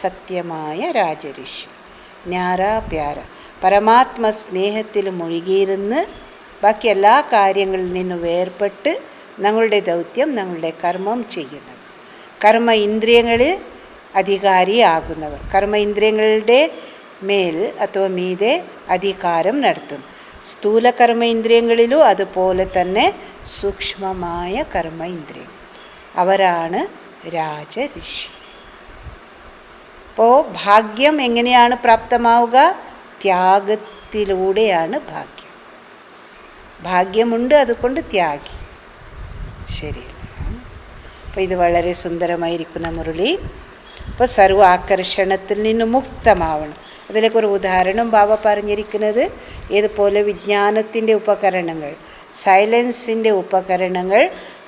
സത്യമായ രാജഋഷി. ന്യാരാ പ്യാര, പരമാത്മ സ്നേഹത്തിൽ മുഴുകിയിരുന്ന് ബാക്കി എല്ലാ കാര്യങ്ങളിൽ നിന്നും വേർപെട്ട് ഞങ്ങളുടെ ദൗത്യം, ഞങ്ങളുടെ കർമ്മം ചെയ്യുന്നത്. കർമ്മ ഇന്ദ്രിയങ്ങളിൽ അധികാരിയാകുന്നവർ, കർമ്മ ഇന്ദ്രിയങ്ങളുടെ മേൽ അഥവാ മീതെ അധികാരം നടത്തും. സ്ഥൂല കർമ്മ ഇന്ദ്രിയങ്ങളിലും അതുപോലെ തന്നെ സൂക്ഷ്മമായ കർമ്മ ഇന്ദ്രിയങ്ങൾ, അവരാണ് രാജഋഷി. അപ്പോൾ ഭാഗ്യം എങ്ങനെയാണ് പ്രാപ്തമാവുക? ത്യാഗത്തിലൂടെയാണ് ഭാഗ്യം. ഭാഗ്യമുണ്ട്, അതുകൊണ്ട് ത്യാഗി. ശരിയല്ല? അപ്പോൾ ഇത് വളരെ സുന്ദരമായിരിക്കുന്ന മുരളി. അപ്പോൾ സർവ്വ ആകർഷണത്തിൽ നിന്ന് മുക്തമാവണം. അതിലേക്കൊരു ഉദാഹരണം ബാബ പറഞ്ഞിരിക്കുന്നത് ഇതുപോലെ വിജ്ഞാനത്തിൻ്റെ ഉപകരണങ്ങൾ, സൈലൻസിൻ്റെ ഉപകരണങ്ങൾ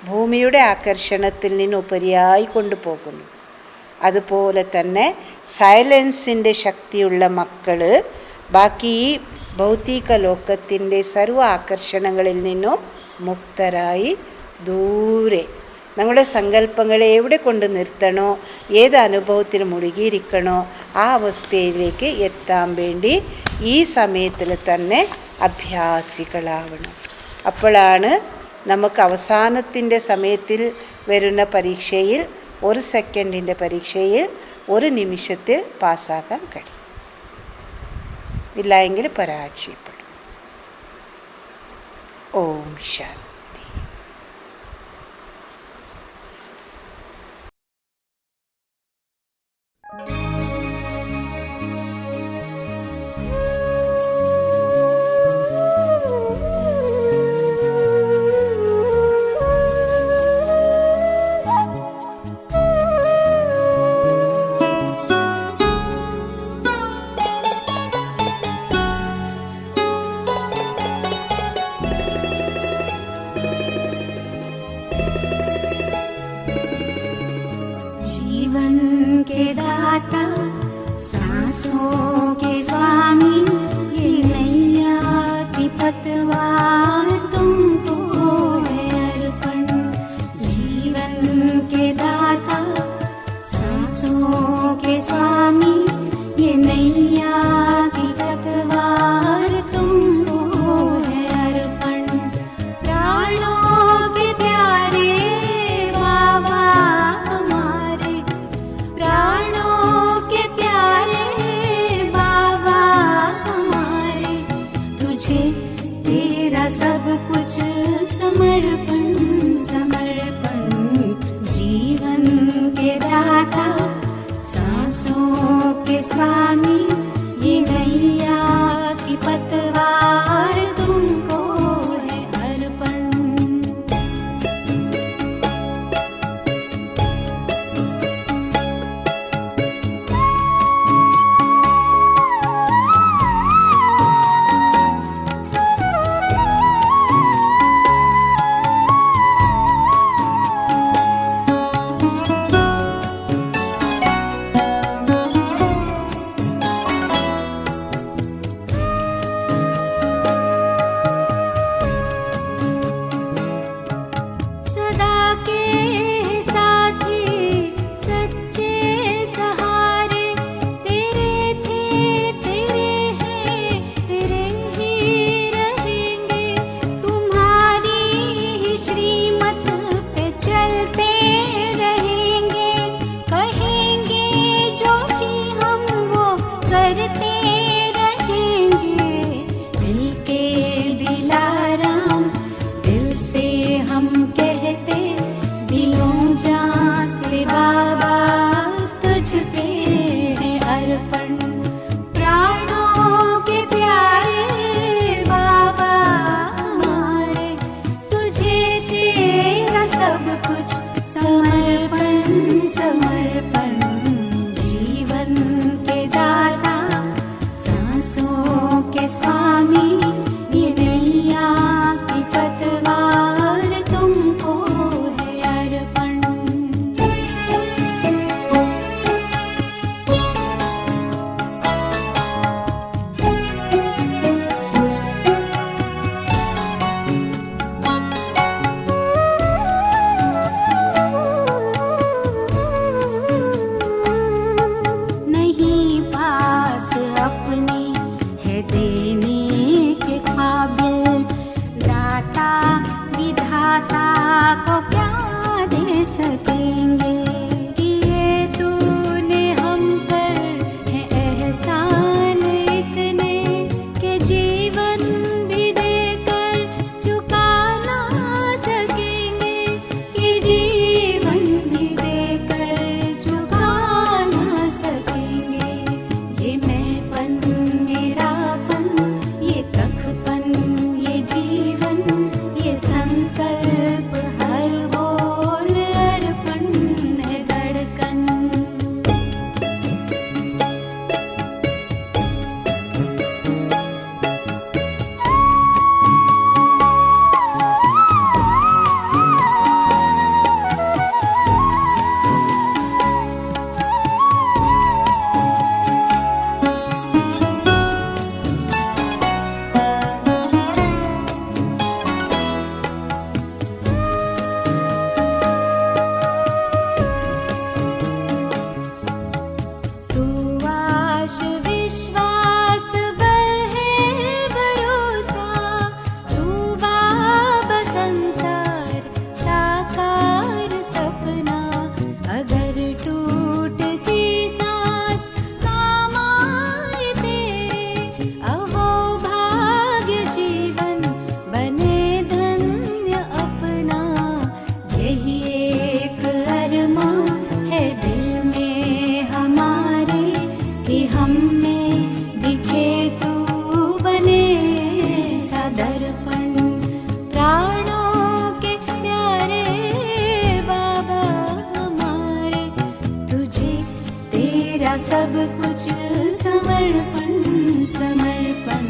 ഭൂമിയുടെ ആകർഷണത്തിൽ നിന്ന് ഉപരിയായി കൊണ്ടുപോകുന്നു. അതുപോലെ തന്നെ സൈലൻസിൻ്റെ ശക്തിയുള്ള മക്കൾ ബാക്കി ഈ ഭൗതിക ലോകത്തിൻ്റെ സർവ്വ ആകർഷണങ്ങളിൽ നിന്നും മുക്തരായി ദൂരെ നമ്മുടെ സങ്കല്പങ്ങളെ എവിടെ കൊണ്ട് നിർത്തണോ, ഏത് അനുഭവത്തിൽ മുഴുകിയിരിക്കണോ ആ അവസ്ഥയിലേക്ക് എത്താൻ വേണ്ടി ഈ സമയത്തിൽ തന്നെ അഭ്യാസികളാവണം. അപ്പോഴാണ് നമുക്ക് അവസാനത്തിൻ്റെ സമയത്തിൽ വരുന്ന പരീക്ഷയിൽ, ഒരു സെക്കൻഡിൻ്റെ പരീക്ഷയിൽ ഒരു നിമിഷത്തിൽ പാസ്സാക്കാൻ കഴിയും. ഇല്ലായെങ്കിൽ പരാജയപ്പെടും. ഓം ശാന്തി. सब कुछ समर्पण समर्पण